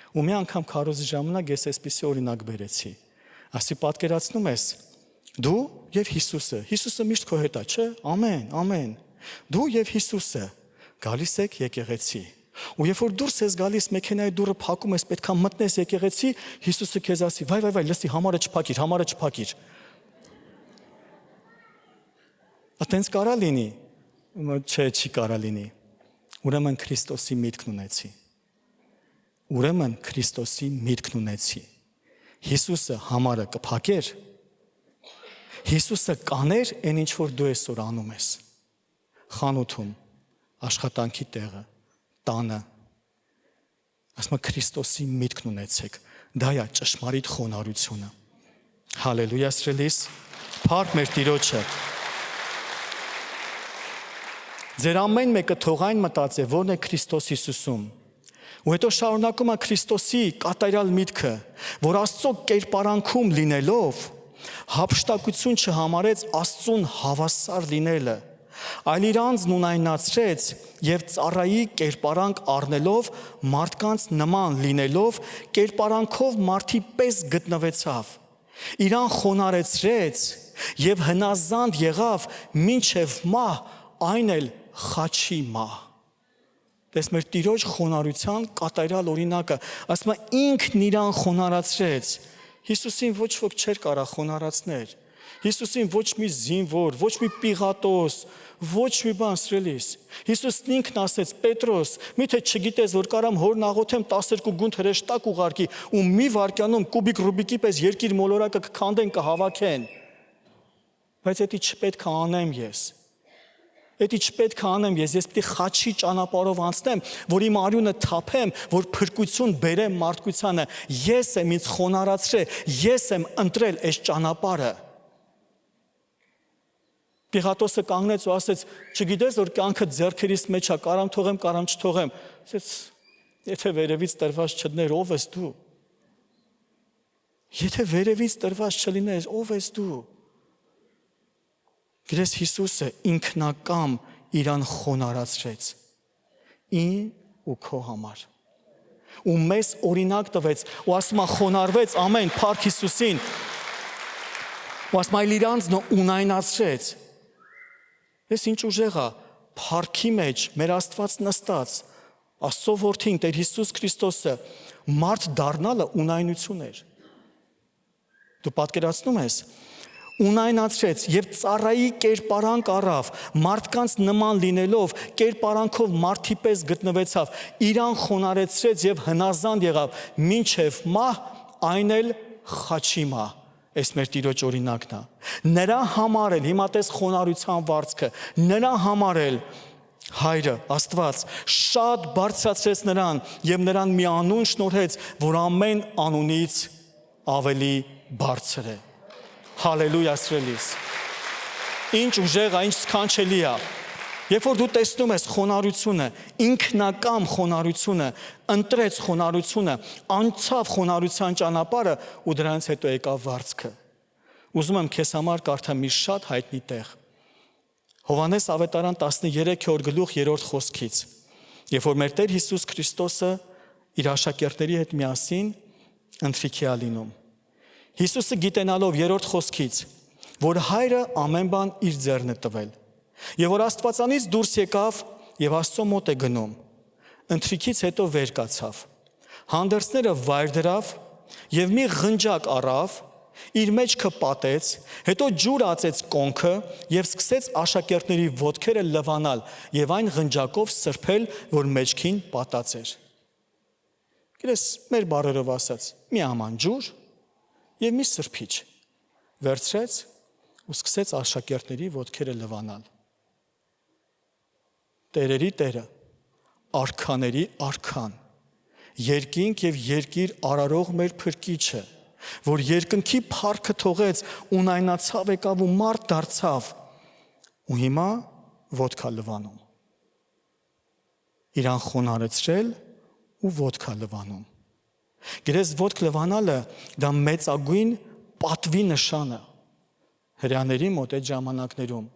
Ու մի անգամ քարոզի ժամանակ ես այսպիսի օրինակ բերեցի։ Ասի պատկերացնում ես դու եւ Հիսուսը։ Հիսուսը միշտ քո հետ է, չէ՞։ Ամեն, ամեն։ Դու եւ Հիսուսը գալիս եք եկեղեցի։ Ու երբ որ դուրս ես գալիս, մեքենայի դուռը փակում ես, պետքա մտնես եկեղեցի, Հիսուսը քեզ ասի. վայ, լսի, համարը չփակիր։ Այտենց կարա լինի։ Չէ, չի կարա լինի։ Ուրեմն Քրիստոսի միտքն ունեցի։ Հիսուսը համարը կփակեր։ Հիսուսը կաներ այն ինչ որ դու այսօր անում ես։ Խանութում, աշխատանքի տեղը, տանը։ Ասում Քրիստոսի միտքն ունեցեք։ Դա է ճշմարիտ խոնարհությունը։ Հալելույա սրելիս, փառք մեր Տիրոջը։ Ձեր ամեն մեկը թող այն մտածե, որն է Քրիստոս Հիսուսում։ Ու հետո շարունակում է Քրիստոսի կատարյալ միտքը, որ Աստծո կերպարանքում լինելով հափշտակություն չհամարեց Աստծուն հավասար լինելը, այլ իր անձն ունայնացրեց եւ ծառայի կերպարանք առնելով մարդկանց նման լինելով կերպարանքով մարդի պես գտնվեցավ։ Իրան խոնարեցրեց եւ հնազանդ եղավ մինչեւ մահ, այն էլ խաչի մահ։ Դες մեր Տիրոջ խոնարհության կատարյալ օրինակը, ասում է ինքն իրան խոնարհացրեց։ Հիսուսին ոչ ոք չէր կարա խոնարհացնել։ Հիսուսին ոչ մի զինվոր, ոչ մի Պիղատոս, ոչ մի բան սրելիս։ Հիսուսն ինքն ասեց. Պետրոս, միթե չգիտես, որ կարամ հորն աղոթեմ 12 գունդ հրեշտակ ուղարկի ու մի վայրկյանում կուբիկ Ռուբիկի պես երկիր մոլորակը կքանդեն, կհավաքեն։ Բայց դա չպետք է անեմ ես։ Դա չպետք է անեմ ես պետք է խաչի ճանապարհով անցնեմ, որ իմ արյունը թափեմ, որ փրկություն բերեմ մարդկությանը։ Ես եմ ինձ խոնարհացրել, ես եմ ընտրել այս ճանապարհը։ Պիղատոսը կանգնեց ու ասեց. չգիտես, որ կյանքը ձեռքերիս մեջ է, կարամ թողեմ, կարամ չթողեմ։ Ասեց. եթե վերևից տրված չդներ, ով ես դու։ Եթե վերևից տրված չլիներ, ով ես դու։ Գիտես Հիսուսը ինքնակամ իրան խոնարհացրեց ին ու քո համար։ Ու մեզ օրինակ տվեց ու ասում է խոնարհվեց ամեն փառք Հիսուսին։ Ու ասում է իր անձն ունայնացրեց։ Ես ինչ ուժեղ է փառքի մեջ մեր Աստված նստած Աստծո որդին Տեր Հիսուս Քրիստոսը մարդ դառնալը ունայնություն էր։ Դու պատկերացնում ես ունայնացրեց եւ ծառայի կերպարանք առավ, մարդկանց նման լինելով կերպարանքով մարդի պես գտնվեցավ, իրան խոնարհեցրեց եւ հնազանդ եղավ մինչեւ մահ, այն էլ խաչի մահ։ Այս մեր Տիրոջ օրինակն է։ Նրա համար էլ հիմա տես խոնարհության վարձքը, նրա համար էլ Հայրը Աստված շատ բարձրացրեց նրան եւ նրան մի անուն շնորհեց, որ ամեն անունից ավելի բարձր է։ Հալելույա սրելիս։ Ինչ ուժեղ է, ինչ սքանչելի է։ Երբ որ դու տեսնում ես խոնարհությունը, ինքնակամ խոնարհությունը, ընտրեց խոնարհությունը, անցավ խոնարհության ճանապարհը ու դրանից հետո եկավ վարձքը։ Ուզում եմ քեզ համար կարդամ մի շատ հայտնի տեղ։ Հովհաննես ավետարան 13-րդ խոսքից։ Երբ որ մեր Տեր Հիսուս Քրիստոսը իր աշակերտների հետ միասին ընթրիքի է լինում։ Հիսուսը գիտենալով 3-րդ խոսքից, որ Հայրը ամեն բան իր ձեռն է տվել, եւ որ Աստվածանից դուրս եկավ եւ Աստծո մոտ է գնում, ընթրիքից հետո վեր կացավ, հանդերձները վայր դրավ եւ մի ղնջակ առավ, իր մեջքը պատեց, հետո ջուր ածեց կոնքը եւ սկսեց աշակերտների ոտքերը լվանալ եւ այն ղնջակով սրբել, որ մեջքին պատած էր։ Գիտես, մեր բառերով ասած, մի աման ջուր եւ մի սրբիչ վերցրեց ու սկսեց աշակերտների ոտքերը լվանալ։ Տերերի Տերը, արքաների արքան, երկինք եւ երկիր արարող մեր Փրկիչը, որ երկնքի փառքը թողեց, ունայնացավ եկավ ու մարդ դարձավ, ու հիմա ոտքա լվանում։ Իրան խոնարհեցրել ու ոտքա լվանում։ Գիտես, ոտք լվանալը դա մեծագույն պատվի նշան է հրեաների մոտ այդ ժամանակներում։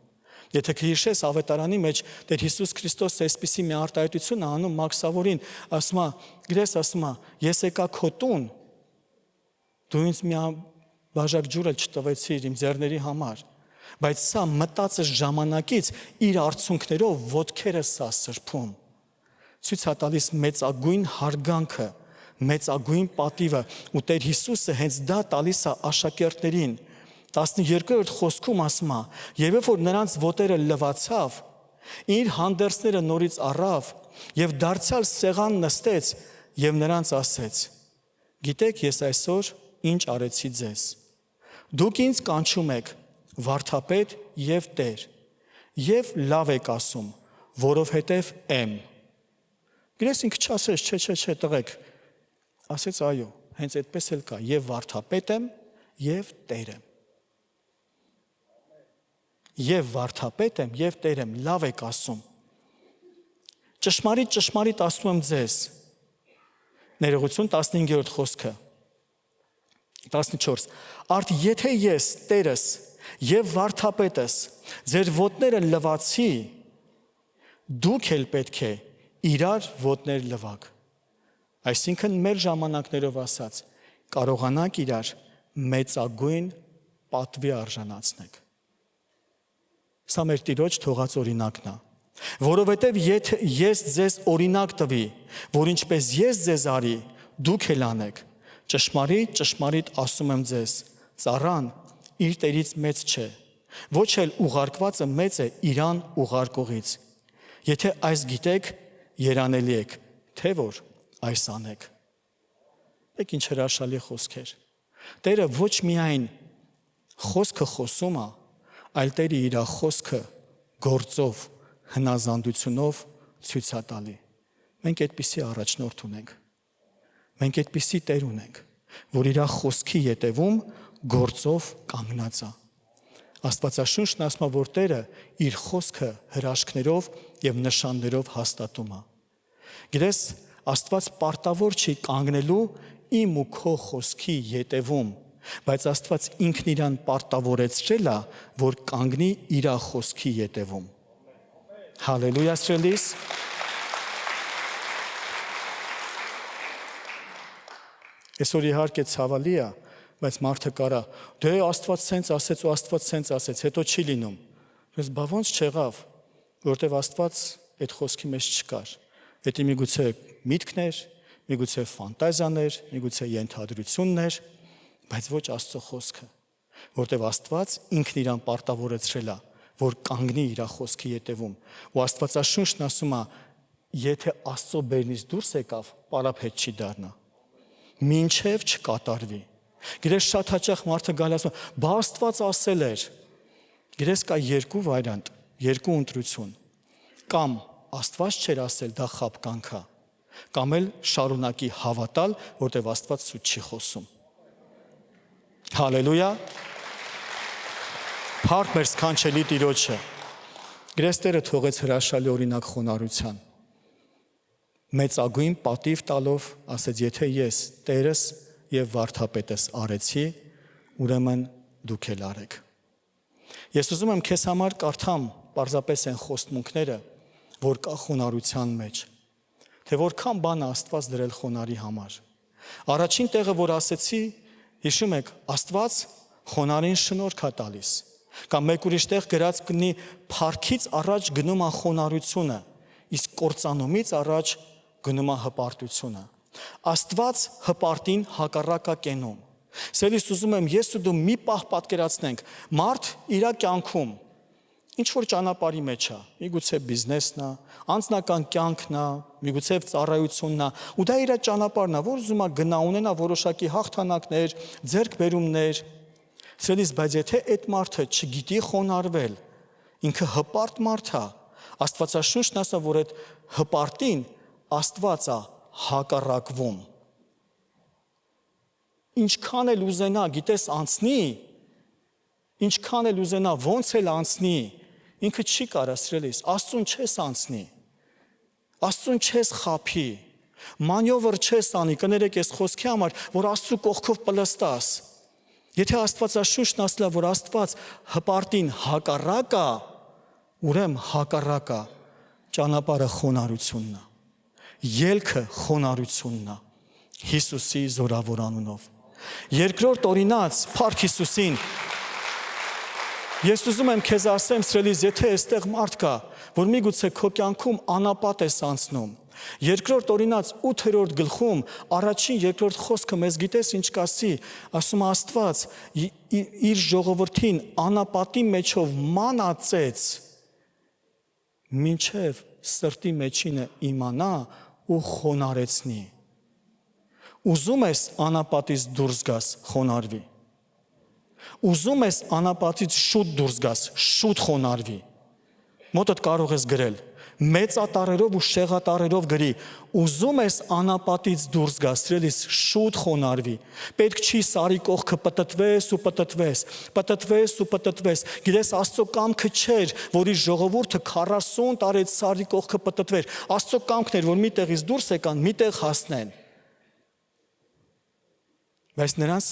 Եթե քրիշես ավետարանի մեջ Տեր Հիսուս Քրիստոս այսպիսի մի արտահայտություն անում Մաքսավորին, ասում է, գրես ասում է, ես եկա քո տուն, դու ինձ մի բաժակ ջուր չտվեցիր իմ ձեռների համար, բայց սա մտածս ժամանակից իր արցունքներով ոտքերը սա սրբում։ Ցույց է տալիս մեծագույն հարգանքը, մեծագույն պատիվը, ու Տեր Հիսուսը հենց դա տալիս է աշակերտներին։ 12-րդ խոսքում ասում է, եւ երբ որ նրանց ոտերը լվացավ, իր հանդերձները նորից առավ եւ դարձյալ սեղան նստեց եւ նրանց ասեց. Գիտեք, ես այսօր ինչ արեցի ձեզ։ Դուք ինձ կանչում եք վարդապետ եւ Տեր, եւ լավ եք ասում, որովհետեւ եմ։ Գրես ինքը չասեց, չէ, տղեկ, ասեց այո, հենց այդպես էլ կա, եւ վարդապետ եմ, եւ Տեր եմ։ Եվ վարդապետ եմ, եւ Տեր եմ, լավ եք ասում։ Ճշմարիտ ասում եմ ձեզ։ Ներողություն 15-րդ խոսքը։ 14. Արդ եթե ես Տերս եւ վարդապետս ձեր ոտները լվացի, դուք էլ պետք է իրար ոտներ լվակ։ Այսինքն մեր ժամանակներով ասած, կարողանանք իրար մեծագույն պատվի արժանացնենք։ Սա մեր Տիրոջ թողած օրինակն է, որովհետև եթե ես ձեզ օրինակ տվի, որ ինչպես ես ձեզ արի, դուք էլ անեք, ճշմարիտ ասում եմ ձեզ, ծառան իր տերից մեծ չէ, ոչ էլ ուղարկվածը մեծ է իրան ուղարկողից։ Եթե այս գիտեք, երանելի եք, թե որ այս անեք։ Եք ինչ հրաշալի խոսքեր։ Տերը ոչ միայն խոսքը խոսում է, այլ Տերը իր խոսքը գործով, հնազանդությունով ցույց է տալի։ Մենք այդպիսի առաջնորդ ունենք։ Մենք այդպիսի Տեր ունենք, որ իր խոսքի ետևում գործով կանգնած է։ Աստվածաշունչն ասում է, որ Տերը իր խոսքը հրաշքներով եւ նշաններով հաստատում է։ Գիտես, Աստված պարտավոր չի կանգնելու իմ ու քո խոսքի ետևում, բայց Աստված ինքն իրան պարտավորեցրել է, որ կանգնի իր խոսքի ետևում։ Հալելույա սրելիս։ Այսօր իհարկե ցավալի է, բայց մարդը կարա, դե Աստված սենց ասեց ու Աստված սենց ասեց, հետո չի լինում։ Բայց բա ոնց չեղավ, որտեվ Աստված այդ խոսքի մեջ չկար։ Դա միգուցե միտքներ, միգուցե ֆանտազիաներ, միգուցե ենթադրություններ, բայց ոչ Աստծո խոսքը, որտեվ Աստված ինքն իրան պարտավորեցրել է, որ կանգնի իր խոսքի ետևում։ Ու Աստվածաշունչն ասում է, եթե Աստծո բերնից դուրս եկավ, պարապետ չի դառնա։ Մինչև չկատարվի։ Գիտես, շատ հաճախ մարդը գալիս ասում, բա Աստված ասել էր։ Գիտես, կա երկու վարիանտ, երկու ընտրություն։ Կամ Աստված չէր ասել, դա խաբկանք է, կամ էլ շարունակի հավատալ, որտեղ Աստված սուտ չի խոսում։ Հալելույա։ Փառք մեր սքանչելի Տիրոջը։ Գրես Տերը թողեց հրաշալի օրինակ խոնարհության։ Մեծագույն պատիվ տալով ասեց, եթե ես Տերս եւ վարդապետս արեցի, ուրեմն դուք էլ արեք։ Ես ուզում եմ քեզ համար կարդամ պարզապես այն խոստմունքները, որ կա խոնարհության մեջ, թե որքան բան Աստված դրել խոնարհի համար։ Առաջին տեղը, որ ասեցի, հիշում եք, Աստված խոնարհին շնորհք է տալիս։ Կամ մեկ ուրիշ տեղ գրած կնի փառքից առաջ գնում է խոնարհությունը, իսկ կործանումից առաջ գնում է հպարտությունը։ Աստված հպարտին հակառակ է կենում։ Սիրելիս, ուզում եմ ես ու դու մի պահ պատկերացնենք, մարդ իր կյանքում ինչ որ ճանապարհի մեջ է, միգուցե բիզնեսն է, անձնական կյանքն է, միգուցե ծառայությունն է, ու դա իր ճանապարհն է, որ ուզում է գնա ունենա որոշակի հաղթանակներ, ձեռքբերումներ։ Սիրելիս, բայց եթե այդ մարդը չգիտի խոնարհվել, ինքը հպարտ մարդ է, Աստվածաշունչն ասում, որ այդ հպարտին Աստված է հակառակվում։ ինչքան էլ ուզենա, գիտես, անցնի, ինչքան էլ ուզենա, ոնց էլ անցնի, ինքը չի կարա սիրելիս, Աստծուն չես անցնի, Աստծուն չես խափի, մանյովր չես անի, կներեք ես խոսքի համար, որ Աստծու կողքով պլստաս, եթե Աստվածաշունչն ասել է, որ Աստված հպարտին հակառակ է, ուրեմն հակառակ է, ճանապարհը խոնարհությունն է, ելքը խոնարհությունն է, Հիսուսի զորավոր անունով։ Երկրորդ օրինաց Փառք Հիսուսին։ Ես ուզում եմ քեզ ասեմ, սիրելիս, եթե այստեղ մարդ կա, որ միգուցե քո կյանքում անապատ ես անցնում, երկրորդ օրինաց 8-րդ գլխում առաջին երկրորդ խոսքը մեզ գիտես ինչ կասի, ասում է Աստված իր ժողովրդին անապատի մեջով մանածեց, մինչև սրտի մեջինը իմանա ու խոնարեցնի։ Ուզում ես անապատից դուրս գաս, խոնարհվի։ Ուզում ես անապատից շուտ դուրս գաս, շուտ խոնարհվի։ Մոտդ կարող ես գրել, մեծատարերով ու շեղատարերով գրի, ուզում ես անապատից դուրս գաս, սիրելիս, շուտ խոնարհվի։ Պետք չի սարի կողքը պտտվես ու պտտվես, պտտվես ու պտտվես։ Գիտես, Աստծո կամքը չէր, որ իր ժողովուրդը 40 տարի սարի կողքը պտտվեր։ Աստծո կամքն էր, որ մի տեղից դուրս եկան, մի տեղ հասնեն։ Բայց նրանց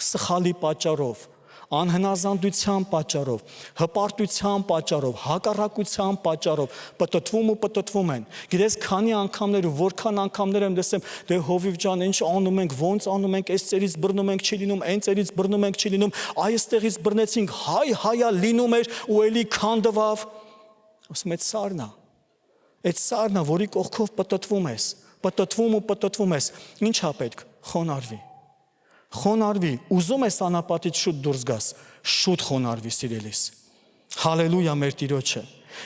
սխալի պատճառով, անհնազանդության պատճառով, հպարտության պատճառով, հակառակության պատճառով պտտվում են։ Գիտես, քանի անգամներ ու որքան անգամներ եմ տեսել, դե Հովիվ ջան, ինչ անում ենք, ոնց անում ենք, այս ծերից բռնում ենք, չի լինում, այն ծերից բռնում ենք, չի լինում, այստեղից բռնեցինք, հայա լինում էր ու էլի քանդվավ։ Ասում եմ, այդ սարնա, որի կողքով պտտվում ես, պտտվում ես, ինչա պետք, խոնարհվի։ Խոնարհվի, ուզում ես անապատից շուտ դուրս գաս, շուտ խոնարհվի, սիրելիս։ Հալելույա մեր Տիրոջը։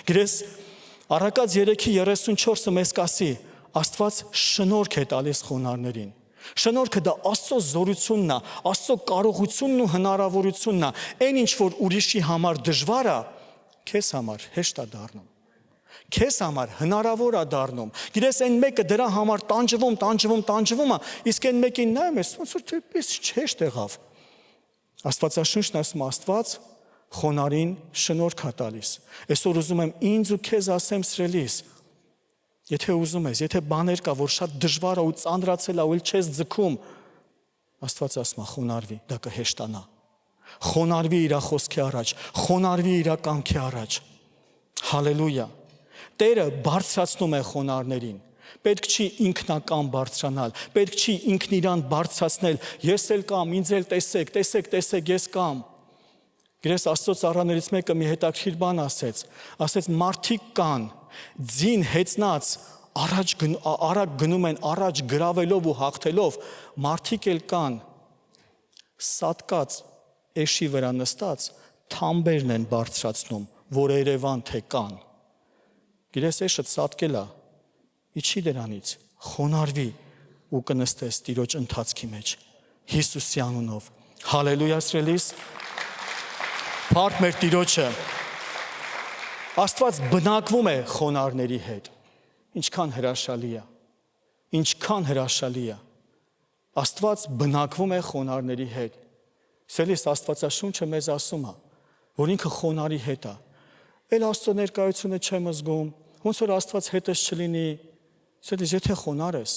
Գրես Առակաց 3:34-ը մեզ կասի, Աստված շնորհք է տալիս խոնարհներին։ Շնորհքը դա Աստծո զորությունն է, Աստծո կարողությունն ու հնարավորությունն է։ Այն ինչ որ ուրիշի համար դժվար է, քեզ համար հեշտ է դառնում։ Քեզ համար հնարավոր է դառնում։ Գիտես, այն մեկը դրա համար տանջվում է, իսկ այն մեկին նայում ես, ոնց որ դեպիս չհեշտ եղավ։ Աստվածաշունչն ասում է, Աստված խոնարհին շնորհք է տալիս։ Այսօր ուզում եմ ինձ ու քեզ ասեմ, սիրելիս, եթե ուզում ես, եթե բաներ կա, որ շատ դժվար է ու ծանրացել է, ու չես ձգում, Աստված ասում է, խոնարհվի, դա կհեշտանա։ Խոնարհվի իր խոսքի առաջ, խոնարհվի իր կամքի առաջ։ Հալելույա։ Տերը բարձրացնում է խոնարհներին։ Պետք չի ինքնական բարձրանալ, պետք չի ինքն իրան բարձրացնել, ես էլ կամ, ինձ էլ տեսեք, ես կամ։ Գրես Աստծո ծառաներից մեկը մի հետաքրքիր բան ասեց մարդիկ կան, ձին հեծնած արագ գնում են առաջ գրավելով ու հաղթելով, մարդիկ էլ կան, սատկած էշի վրա նստած, թամբերն են բարձրացնում, որ Երևան թե կան։ Գիտես, էշը սատկել է, իջի դրանից, խոնարհվի ու կնստես Տիրոջ ընթացքի մեջ, Հիսուսի անունով։ Հալելույա, սիրելիս։ Փառք մեր Տիրոջը։ Աստված բնակվում է խոնարհների հետ։ Ինչքան հրաշալի է։ Ինչքան հրաշալի է։ Աստված բնակվում է խոնարհների հետ։ Սիրելիս, Աստվածաշունչը մեզ ասում է, որ ինքը խոնարհի հետ է։ Էլ Աստծո ներկայությունը չեմ զգում, ոնց որ Աստված հետս չլինի։ Սիրելիս, եթե խոնարհ ես,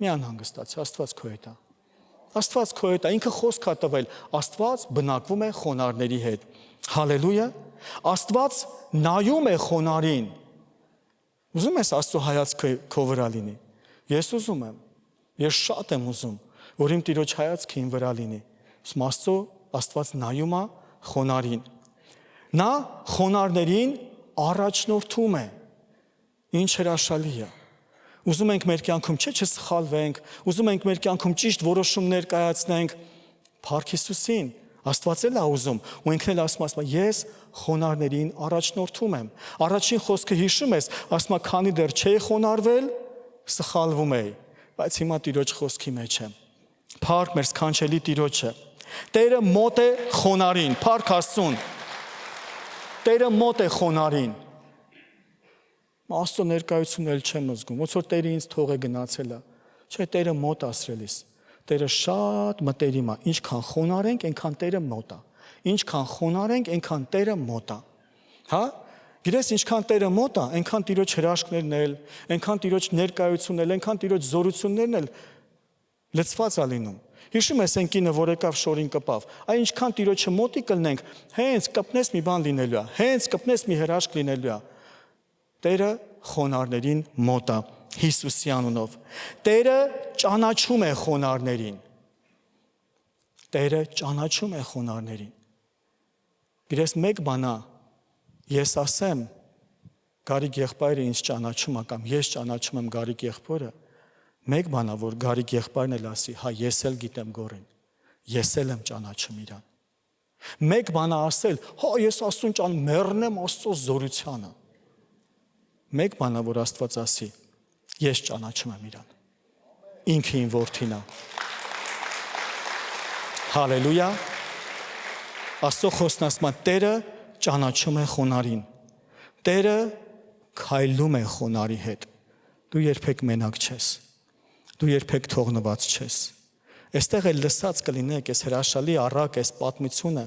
մի անհանգստացի, Աստված քո հետ է։ Աստված քո հետ է, ինքը խոսք է տվել, Աստված բնակվում է խոնարհների հետ։ Հալելույա։ Աստված նայում է խոնարհին։ Ուզում ես Աստծո հայացքը քո վրա լինի։ Ես ուզում եմ։ Ես շատ եմ ուզում, որ իմ Տիրոջ հայացքը իմ վրա լինի։ Աստված նայում է խոնարհին։ Նա խոնարհներին առաջնորդում է։ Ինչ հրաշալի է։ Ուզում ենք մեր կյանքում չսխալվենք, ուզում ենք մեր կյանքում ճիշտ որոշումներ կայացնենք։ Փառք Հիսուսին, Աստված էլ է ուզում, ու ինքն էլ ասում է, ես խոնարհներին առաջնորդում եմ։ Առաջին խոսքը հիշում ես, ասում է, քանի դեռ չէի խոնարհվել, սխալվում էի, բայց հիմա Տիրոջ խոսքի մեջ եմ։ Փառք մեր սքանչելի Տիրոջը։ Տերը մոտ է խոնարհին, փառք Աստծուն։ Տերը մոտ է խոնարհին։ Աստծո ներկայությունն էլ չեմ զգում, ոնց որ Տերը ինձ թողե գնացել է։ Չէ, Տերը մոտ ասրելիս։ Տերը շատ մտերիմ է, ինչքան խոնար ենք, այնքան Տերը մոտ է։ Ինչքան խոնար ենք, այնքան Տերը մոտ է։ Հա? Գիտես ինչքան Տերը մոտ է, այնքան Տիրոջ հրաշքներն էլ, այնքան Տիրոջ ներկայությունն էլ, այնքան Տիրոջ զորություններն էլ լցված է լինում։ Հիշում ես այն կինը, որ եկավ շորին կպավ։ Այ ինչքան Տիրոջը մոտիկ կլնենք, հենց կպնես մի բան լինելու է, հենց կպնես մի հրաշք լինելու է։ Տերը խոնարհներին մոտ է Հիսուսի անունով։ Տերը ճանաչում է խոնարհներին։ Տերը ճանաչում է խոնարհներին։ Գիտես մեկ բան է, ես ասեմ Գարիկ եղբայրը ինձ ճանաչում է կամ ես ճանաչում եմ Գարիկ եղբորը, մեկ բան է, որ Գարիկ եղբայրն էլ ասի, հա ես էլ գիտեմ Գորին, ես էլ եմ ճանաչում իրան։ Մեկ բան է ասել, հա ես Աստծուն մեռնեմ Աստծո զորությանը։ Մեկ բան է, որ Աստված ասի, ես ճանաչում եմ իրան։ Ինքը իմ որդին է։ Հալելույա։ Աստծո խոսքն ասում է, Տերը ճանաչում է խոնարհին։ Տերը քայլում է խոնարհի հետ։ Դու երբեք մենակ չես։ Դու երբեք թողնված չես։ Այստեղ էլ լսած կլինեք այս հրաշալի առակ, այս պատմությունը,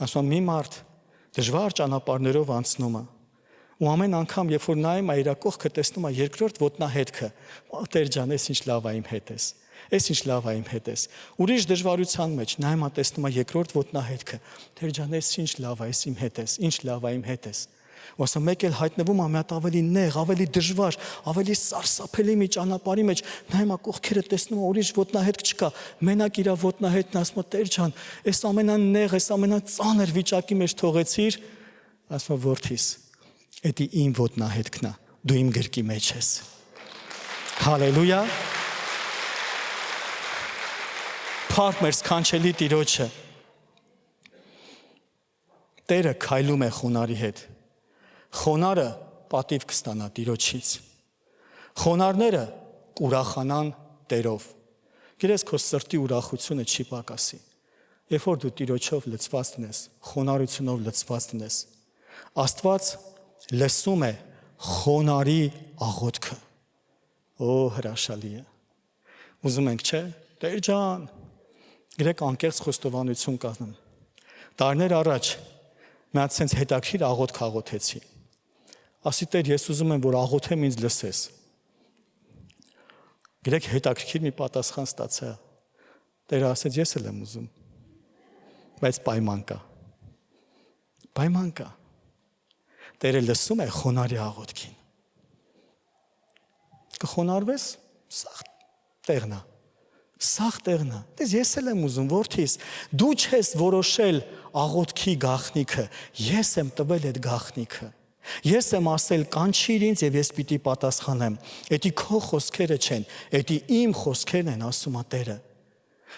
ասում մի մարդ դժվար ճանապարհներով անցնում է։ Ու ամեն անգամ, երբ որ նայում է իր կողքը, տեսնում է երկրորդ ոտնահետքը։ Տեր ջան, ես ինչ լավ է իմ հետ ես։ Ես ինչ լավ է իմ հետ ես։ Ուրիշ դժվարության մեջ նայում է, տեսնում է երկրորդ ոտնահետքը։ Տեր ջան, ես ինչ լավ է իմ հետ ես, ինչ լավ է իմ հետ ես։ Ու ասա մեկ էլ հայտնվում է մի հատ ավելի նեղ, ավելի դժվար, ավելի սարսափելի մի ճանապարհի մեջ, նայում է կողքերը, տեսնում է ուրիշ ոտնահետք չկա, մենակ իր ոտնահետքն ասում է Տեր ջան, այս ամենանեղ, այս ամենածանր վիճակի մեջ թողեցիր, ասում է որդիս, դա իմ ոտնահետքն է, դու իմ գրկի մեջ ես։ Հալելույա։ Փառք մեր սքանչելի Տիրոջը։ Տերը քայլում է խոնարհի հետ։ Խոնարը պատիվ կստանա Տիրոջից։ Խոնարները կուրախանան Տերով։ Գիտես քո սրտի ուրախությունը չի պակասի։ Երբ որ դու Տիրոջով լցված ես, խոնարհությունով լցված ես, Աստված լսում է խոնարհի աղոթքը։ Օ հրաշալի է։ Ուզում ենք, չէ՞, Տեր ջան, գրեք անկեղծ խոստովանություն կազմեմ։ Տարիներ առաջ մի հատ sense հետաքրիր աղոթք աղոթեցի։ Ասի Տեր, ես ուզում եմ, որ աղոթեմ ինձ լսես։ Գրեք հետաքրքիր մի պատասխան ստացա։ Տերը ասեց, ես էլ եմ ուզում։ Բայց պայման կա։ Պայման կա։ Տերը լսում է խոնարհի աղոթքին։ Կխոնարհվես, սաղ տեղն է։ Սաղ տեղն է։ Դες ես էլ եմ ուզում, որդիս, դու չես որոշել աղոթքի գաղտնիքը, ես եմ տվել այդ գաղտնիքը։ Ես եմ ասել կանչիր ինձ եւ ես պիտի պատասխանեմ։ Էդի քո խոսքերը չեն, էդի իմ խոսքերն են, ասում է Տերը։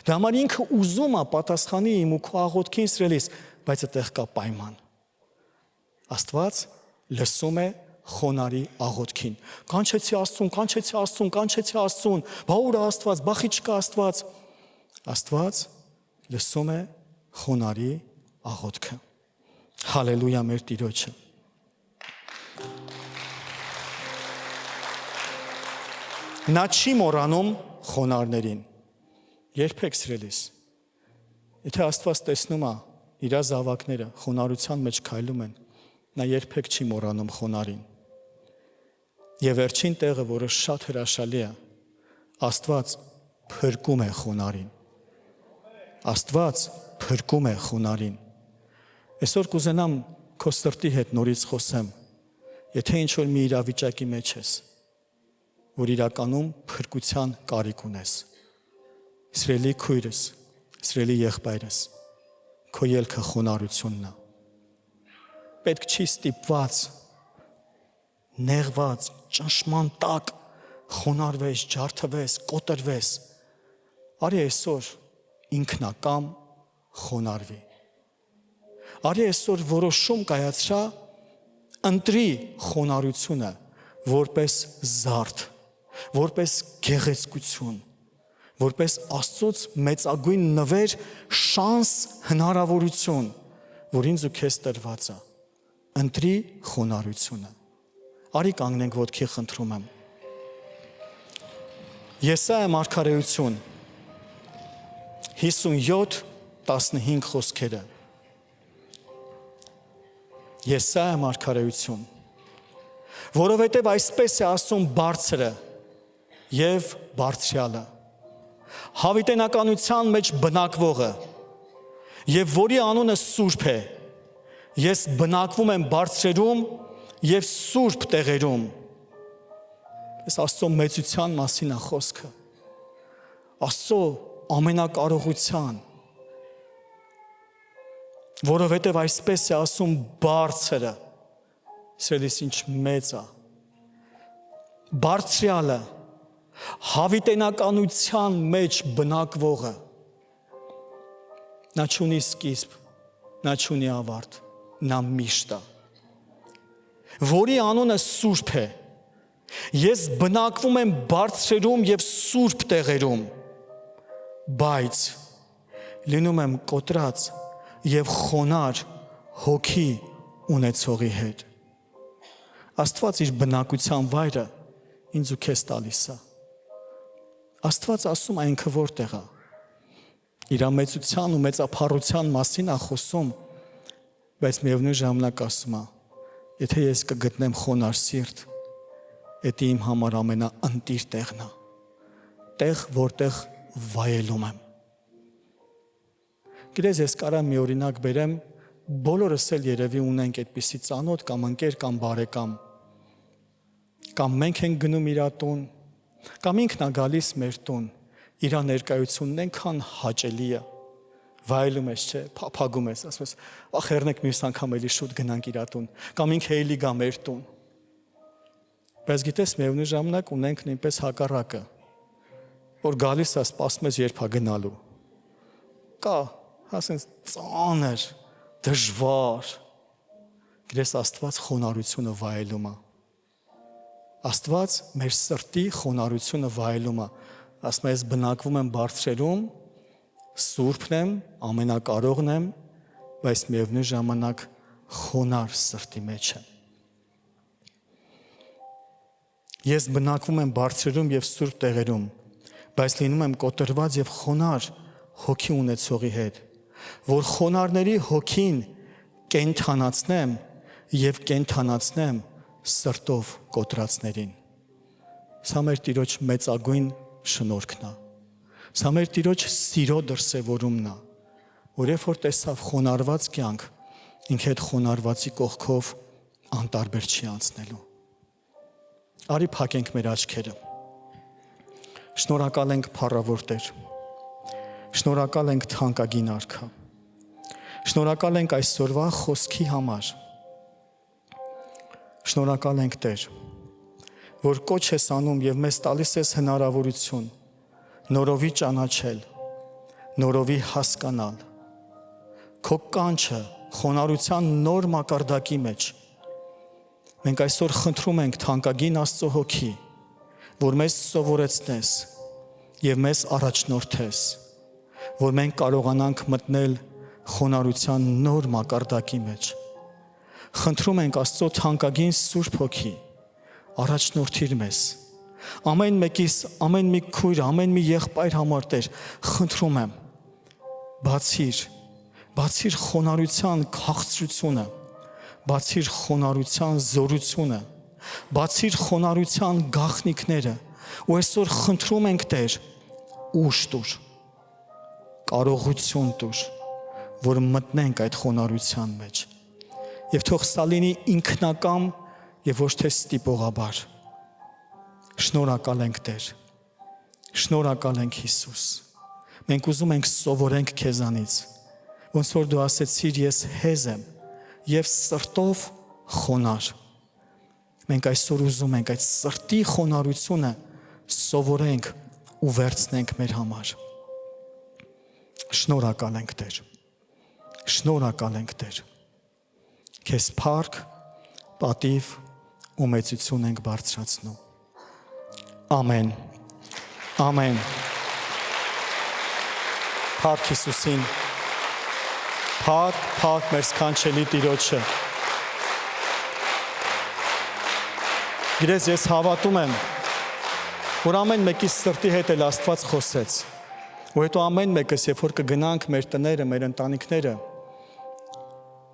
Դա համար ինքը ուզում է պատասխանի իմ ու քո աղոթքին սրելիս, բայց այդտեղ կա պայման։ Աստված լսում է խոնարհի աղոթքին։ Կանչեցի Աստծուն, կանչեցի Աստծուն, կանչեցի Աստծուն, բա ուր է Աստված, բախի չկա Աստված։ Աստված լսում է խոնարհի աղոթքը։ Հալելույա մեր Տիրոջը։ Նա չի մոռանում խոնարհներին։ Երբեք սիրելիս։ Եթե Աստված տեսնում է իր զավակները խոնարհության մեջ քայլում են, նա երբեք չի մոռանում խոնարհին։ Եվ վերջին տեղը, որը շատ հրաշալի է, Աստված փրկում է խոնարհին։ Աստված փրկում է խոնարհին։ Այսօր կուզենամ քո սրտի հետ նորից խոսեմ, եթե ինչ որ մի իրավիճակի մեջ ես, որ իրականում փրկության կարիք ունես։ Սիրելի քույրս, սիրելի եղբայրս, քո ելքը խոնարհությունն է։ Պետք չի ստիպված, նեղված, ճնշման տակ խոնարհվես, ջարդվես, կոտրվես։ Արի այսօր ինքնակամ խոնարհվի։ Արի այսօր որոշում կայացրա ընտրի խոնարհությունը որպես զարդ, որպես գեղեցկություն, որպես Աստծոց մեծագույն նվեր, շանս, հնարավորություն, որ ինձ ու քեզ տրված է։ Ընտրի խոնարհությունը։ Արի կանգնենք ոտքի, խնդրում եմ։ Եսայա մարգարեություն 57:15 խոսքերը։ Եսայա մարգարեություն, որովհետև այսպես է ասում բարձրը եւ բարձրյալը, հավիտենականության մեջ բնակվողը, եւ որի անունը Սուրբ է, ես բնակվում եմ բարձրերում եւ սուրբ տեղերում։ Այս Աստծո մեծության մասին է խոսքը, Աստծո ամենակարողության, որովհետև այսպես է ասում բարձրը, սիրելիս ինչ մեծ է, բարձրյալը, հավիտենականության մեջ բնակվողը, նա չունի սկիզբ, նա չունի ավարտ, նա միշտ է, որի անունը Սուրբ է, ես բնակվում եմ բարձրերում եւ սուրբ տեղերում, բայց լինում եմ կոտրած եւ խոնար հոգի ունեցողի հետ։ Աստված իր բնակության վայրը ինձ ու քեզ տալիս է։ Աստված ասում այնքը որտեղ է։ Իր մեծության ու մեծափառության մասին է խոսում, բայց միևնույն ժամանակ ասում է, եթե ես կգտնեմ խոնար սիրտ, դա իմ համար ամենաընտիր տեղն է, տեղ, որտեղ վայելում եմ։ Գիտես, ես կարամ մի օրինակ բերեմ, բոլորս էլ երևի ունենք այդպիսի ծանոթ կամ ընկեր կամ բարեկամ, կամ մենք ենք գնում իր տուն, կամ ինքն է գալիս մեր տուն, իր ներկայությունն այնքան հաճելի է, վայելում ես, չէ, փափագում ես, ասում ես, ախ հեռնեք մյուս անգամ էլի շուտ գնանք իր տուն, կամ ինքը էլի գա մեր տուն։ Բայց գիտես, միևնույն ժամանակ ունենք նույնպես հակառակը, որ գալիս է, սպասում ես երբ է գնալու։ Կա, ասենք ծանր, դժվար։ Գիտես, Աստված խոնարհությունը վայելում է։ Աստված մեր սրտի խոնարհությունը վայելում է։ Ասում է, ես բնակվում եմ բարձրերում, սուրբն եմ, ամենակարողն եմ, բայց միևնույն ժամանակ խոնար սրտի մեջ եմ։ Ես բնակվում եմ բարձրերում եւ սուրբ տեղերում, բայց լինում եմ կոտրված եւ խոնար հոգի ունեցողի հետ, որ խոնարների հոգին կենթանացնեմ եւ կենթանացնեմ սրտով կոտրածներին։ Սա մեր Տիրոջ մեծագույն շնորհքն է։ Սա մեր Տիրոջ սիրո դրսևորումն է, որ երբ որ տեսավ խոնարհված կյանք, ինքը այդ խոնարհվածի կողքով անտարբեր չի անցնելու։ Արի փակենք մեր աչքերը։ Շնորհակալ ենք փառավոր Տեր։ Շնորհակալ ենք թանկագին Արքա։ Շնորհակալ ենք այսօրվա խոսքի համար։ Շնորհակալ ենք Տեր, որ կոչ ես անում եւ մեզ տալիս ես հնարավորություն նորովի ճանաչել, նորովի հասկանալ քո կանչը խոնարհության նոր մակարդակի մեջ։ Մենք այսօր խնդրում ենք թանկագին Աստծո հոգի, որ մեզ սովորեցնես եւ մեզ առաջնորդես, որ մենք կարողանանք մտնել խոնարհության նոր մակարդակի մեջ։ Խնդրում ենք Աստծո թանկագին Սուրբ Հոգի, առաջնորդիր մեզ։ Ամեն մեկիս, ամեն մի քույր, ամեն մի եղբայր համար Տեր, խնդրում եմ, բացիր խոնարհության քաղցրությունը, բացիր խոնարհության զորությունը, բացիր խոնարհության գաղտնիքները, ու այսօր խնդրում ենք Տեր, ուժ տուր, կարողություն տուր, որ մտնենք այդ խոնարհության մեջ։ Եվ թող սա լինի ինքնակամ եւ ոչ թե ստիպողաբար։ Շնորհակալ ենք Տեր։ Շնորհակալ ենք Հիսուս։ Մենք ուզում ենք սովորենք քեզանից, ոնց որ դու ասեցիր, ես հեզ եմ եւ սրտով խոնար։ Մենք այսօր ուզում ենք այդ սրտի խոնարհությունը սովորենք ու վերցնենք մեր համար։ Շնորհակալ ենք Տեր։ Շնորհակալ ենք Տեր։ Քեզ փառք, պատիվ ու մեծություն ենք բարձրացնում։ Ամեն։ Ամեն։ Փառք Հիսուսին։ Փառք մեր սքանչելի Տիրոջը։ Գիտես, ես հավատում եմ, որ ամեն մեկի սրտի հետ էլ Աստված խոսեց։ Ու հետո ամեն մեկս, երբ որ կգնանք մեր տները, մեր ընտանիքները,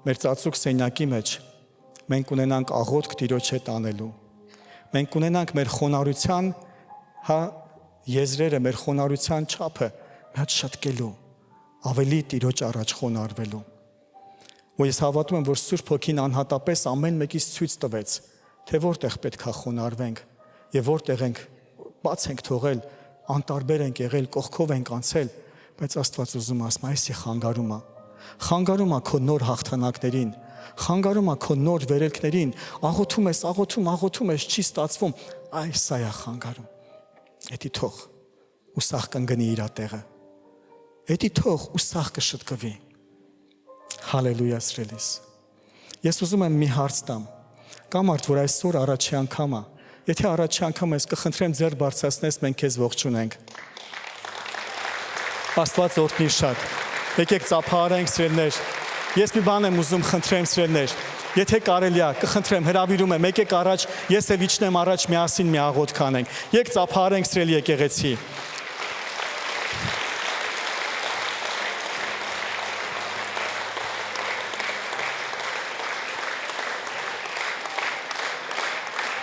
մեր ծածուկ սենյակի մեջ, մենք ունենանք աղոթք Տիրոջ հետ անելու։ Մենք ունենանք մեր խոնարհության եզրերը, մեր խոնարհության չափը մի հատ շտկելու, ավելի Տիրոջ առաջ խոնարհվելու։ Ու ես հավատում եմ, որ Սուրբ Հոգին անհատապես ամեն մեկից ցույց տվեց, թե որտեղ պետք է խոնարհվենք եւ որտեղ ենք բաց ենք թողել, անտարբեր ենք եղել, կողքով ենք անցել, բայց Աստված ուզում ասում, այսի խանգարում է։ Խանգարում է քո նոր հաղթանակներին, խանգարում է քո նոր վերելքներին, աղոթում ես, չի ստացվում, այս սա է խանգարում։ Էդի թող ու սաղ կընկնի իր տեղը։ Էդի թող ու սաղ կշտկվի։ Հալելույա սիրելիս։ Ես ուզում եմ մի հարց տամ։ Կա մարդ, որ այսօր առաջի անգամ է։ Եթե առաջի անգամ ես, կխնդրեմ ձեռք բարձրացնես, մենք քեզ ողջունենք։ Աստված օրհնի շատ։ Եկեք ծափահարենք սիրելիներ։ Ես մի բան եմ ուզում խնդրեմ սիրելիներ։ Եթե կարելի է, կխնդրեմ, հրավիրում եմ, եկեք առաջ, ես էլ իջնեմ առաջ, միասին մի աղոթք անենք։ Եկեք ծափահարենք սիրելի եկեղեցի։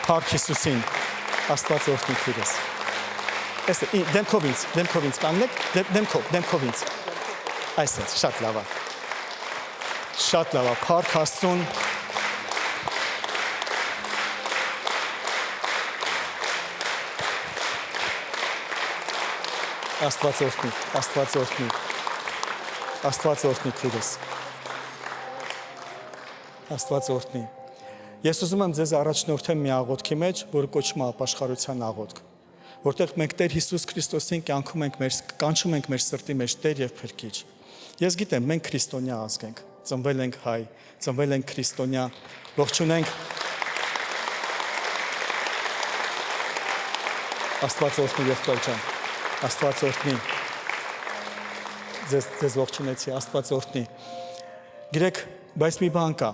Փառք Հիսուսին, Աստված օրհնի քեզ։ Էս դեմքով ինձ կանգնեք, դեմքով ինձ։ Այսպես, շատ լավ է։ Շատ լավ է, փառք Աստծուն։ Աստված օրհնի, Աստված օրհնի։ Աստված օրհնի քեզ։ Աստված օրհնի։ Ես ուզում եմ ձեզ առաջնորդեմ մի աղոթքի մեջ, որը կոչվում է ապաշխարության աղոթք, որտեղ մենք Տեր Հիսուս Քրիստոսին կյանքում ենք կանչում ենք մեր սրտի մեջ Տեր եւ Փրկիչ։ Ես գիտեմ, մենք քրիստոնյա ազգ ենք, ծնվել ենք հայ, ծնվել ենք քրիստոնյա, ողջունենք Աստված օրհնի եղբայր ջան, Աստված օրհնի։ Ձեզ ողջունեցի, Աստված օրհնի։ Գիտեք, բայց մի բան կա,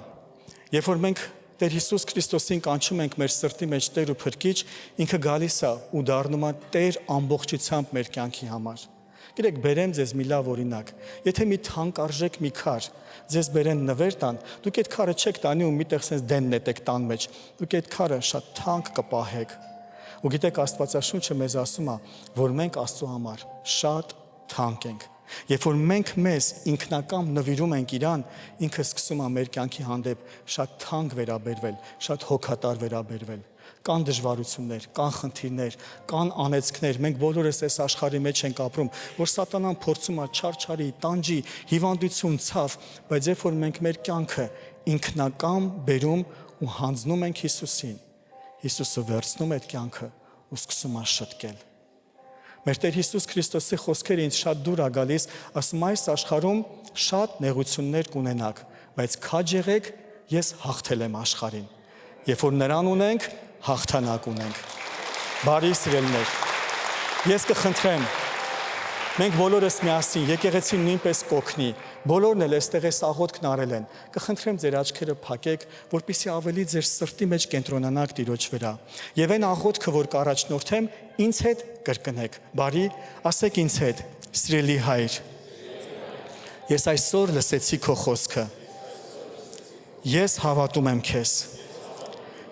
երբ որ մենք Տեր Հիսուս Քրիստոսին կանչում ենք մեր սրտի մեջ Տեր ու Փրկիչ, ինքը գալիս է ու դառնում է Տեր ամբողջությամբ մեր կյանքի համար։ Գիտեք, բերեմ ձեզ մի լավ օրինակ։ Եթե մի թանկարժեք մի քար ձեզ բերեն նվեր տան, դուք այդ քարը չեք տանի ու միտեղ sense դեն նետեք տան մեջ։ Դուք այդ քարը շատ թանկ կպահեք։ Ու գիտեք, Աստվածաշունչը մեզ ասում է, որ մենք Աստծո համար շատ թանկ ենք։ Երբ որ մենք մեզ ինքնակամ նվիրում ենք իրան, ինքը սկսում է մեր կյանքի հանդեպ շատ թանկ վերաբերվել, շատ հոգատար վերաբերվել։ Կան դժվարություններ, կան խնդիրներ, կան անեծքներ, մենք բոլորս այս աշխարհի մեջ ենք ապրում, որ սատանան փորձում է չարչարի, տանջի, հիվանդություն, ցավ, բայց երբ որ մենք մեր կյանքը ինքնակամ բերում ու հանձնում ենք Հիսուսին, Հիսուսը վերցնում այդ կյանքը ու սկսում է շտկել։ Մեր Տեր Հիսուս Քրիստոսի խոսքերը ինձ շատ դուր է գալիս, ասում այս աշխարհում շատ նեղություններ կունենաք, բայց քաջ եղեք, ես հաղթել եմ աշխարհին։ Երբ որ նրան ունենք, հաղթանակ ունենք։ Բարի սիրելիներ, ես կխնդրեմ, մենք բոլորս միասին, եկեղեցին նույնպես կօգնի, բոլորն էլ այստեղ այս աղոթքն արել են։ Կխնդրեմ ձեր աչքերը փակեք, որպեսզի ավելի ձեր սրտի մեջ կենտրոնանաք Տիրոջ վրա։ Եվ այն աղոթքը, որ կառաջնորդեմ, ինձ հետ կրկնեք։ Բարի, ասեք ինձ հետ. Սիրելի Հայր, ես այսօր լսեցի քո խոսքը։ Ես հավատում եմ քեզ։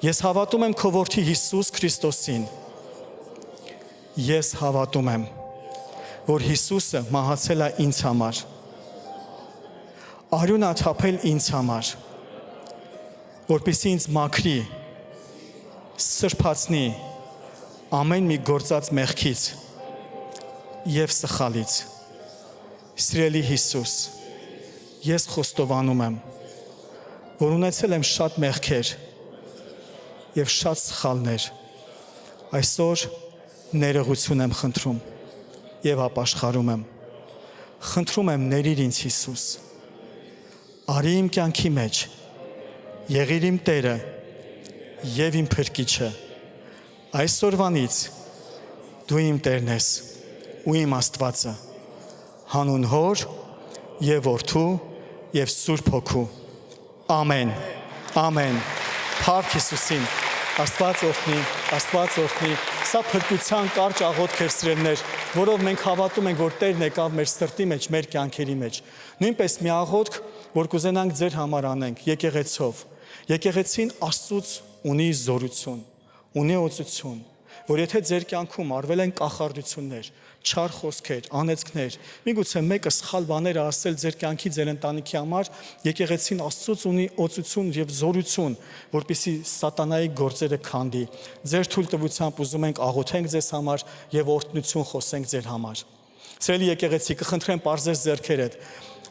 Ես հավատում եմ քո որդի Հիսուս Քրիստոսին։ Ես հավատում եմ, որ Հիսուսը մահացել է ինձ համար։ Արյուն է թափել ինձ համար, որպեսզի ինձ մաքրի, սրբացնի ամեն մի գործած մեղքից եւ սխալից։ Սիրելի Հիսուս, ես խոստովանում եմ, որ ունեցել եմ շատ մեղքեր եւ շատ սխալներ։ Այսօր ներողություն եմ խնդրում եւ ապաշխարում եմ։ Խնդրում եմ, ների՛ր ինձ Հիսուս։ Արի իմ կյանքի մեջ, եղիր իմ Տերը եւ իմ Փրկիչը։ Այսօրվանից դու իմ Տերն ես ու իմ Աստվածը։ Հանուն Հոր եւ Որդու եւ Սուրբ Հոգու։ Ամեն։ Ամեն։ Փառք Հիսուսին։ Աստված օրհնի, Աստված օրհնի։ Սա փրկության կարճ աղոթք էր սիրելիներ, որով մենք հավատում ենք, որ Տերն եկավ մեր սրտի մեջ, մեր կյանքերի մեջ։ Նույնպես մի աղոթք, որ կուզենանք ձեր համար անենք եկեղեցով։ Եկեղեցին Աստծուց ունի զորություն, ունի օծություն, որ եթե ձեր կյանքում արվել են կախարդություններ, չար խոսքեր, անեծքներ, միգուցե մեկը սխալ բաներ ասել ձեր կյանքի, ձեր ընտանիքի համար, եկեղեցին Աստծուց ունի օծություն եւ զորություն, որպեսզի սատանայի գործերը քանդի։ Ձեր թույլտվությամբ ուզում ենք աղոթենք ձեզ համար եւ օրհնություն խոսենք ձեր համար։ Սիրելի եկեղեցի, կխնդրեմ պարզես ձեռքերդ։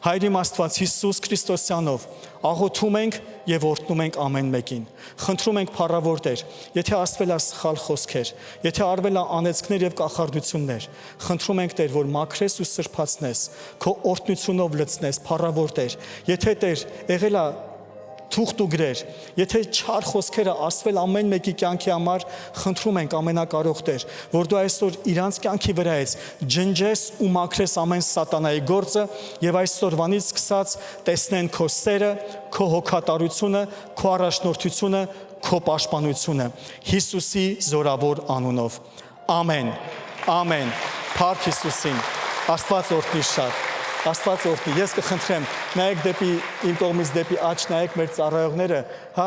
Հայր իմ Աստված Հիսուս Քրիստոսյանով աղոթում ենք եւ օրհնում ենք ամեն մեկին։ Խնդրում ենք փառավոր Տեր, եթե ասվել է սխալ խոսքեր, եթե արվել է անեծքներ եւ կախարդություններ, խնդրում ենք Տեր, որ մաքրես ու սրբացնես, քո օրհնությունով լցնես, փառավոր Տեր։ Եթե Տեր եղել է թուղթ ու գրեր, եթե չար խոսքերը ասվել ամեն մեկի կյանքի համար, խնդրում ենք ամենակարող Տեր, որ դու այսօր իրանց կյանքի վրայից ջնջես ու մաքրես ամեն սատանայի գործը եւ այսօրվանից սկսած տեսնեն քո սերը, քո հոգատարությունը, քո առաջնորդությունը, քո պաշտպանությունը Հիսուսի զորավոր անունով։ Ամեն։ Ամեն։ Փառք Հիսուսին։ Աստված օրհնի շատ։ Աստված օրհնի։ Ես կխնդրեմ, նայեք դեպի իմ կողմից դեպի աջ, նայեք մեր ծառայողները, հա,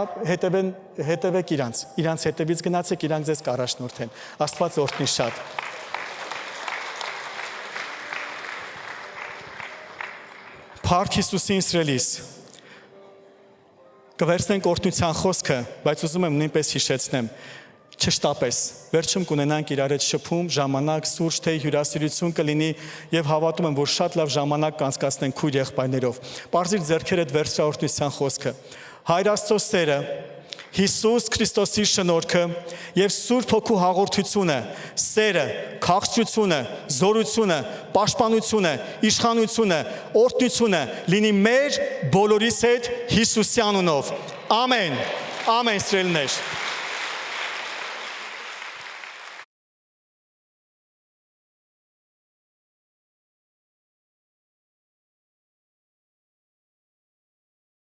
հետևեք իրանց հետևից գնացեք, իրանք ձեզ կառաջնորդեն։ Աստված օրհնի շատ։ Փառք Հիսուսին սիրելիս։ Կվերցնենք օրհնության խոսքը, բայց ուզում եմ նույնպես հիշեցնեմ։ Չշտապես, վերջում կունենանք իրար հետ շփում, ժամանակ, սուրճ, թե հյուրասիրություն կլինի եւ հավատում եմ, որ շատ լավ ժամանակ կանցկացնենք քույր եղբայրներով։ Պարզիր ձեռքերդ վերցրա օրհնության խոսքը։ Հայր Աստծո սերը, Հիսուս Քրիստոսի շնորհքը եւ Սուրբ Հոգու հաղորդությունը, սերը, քաղցրությունը, զորությունը, պաշտպանությունը, իշխանությունը, օրհնությունը լինի մեր բոլորիս հետ Հիսուսի անունով։ Ամեն։ Ամեն սիրելիներ։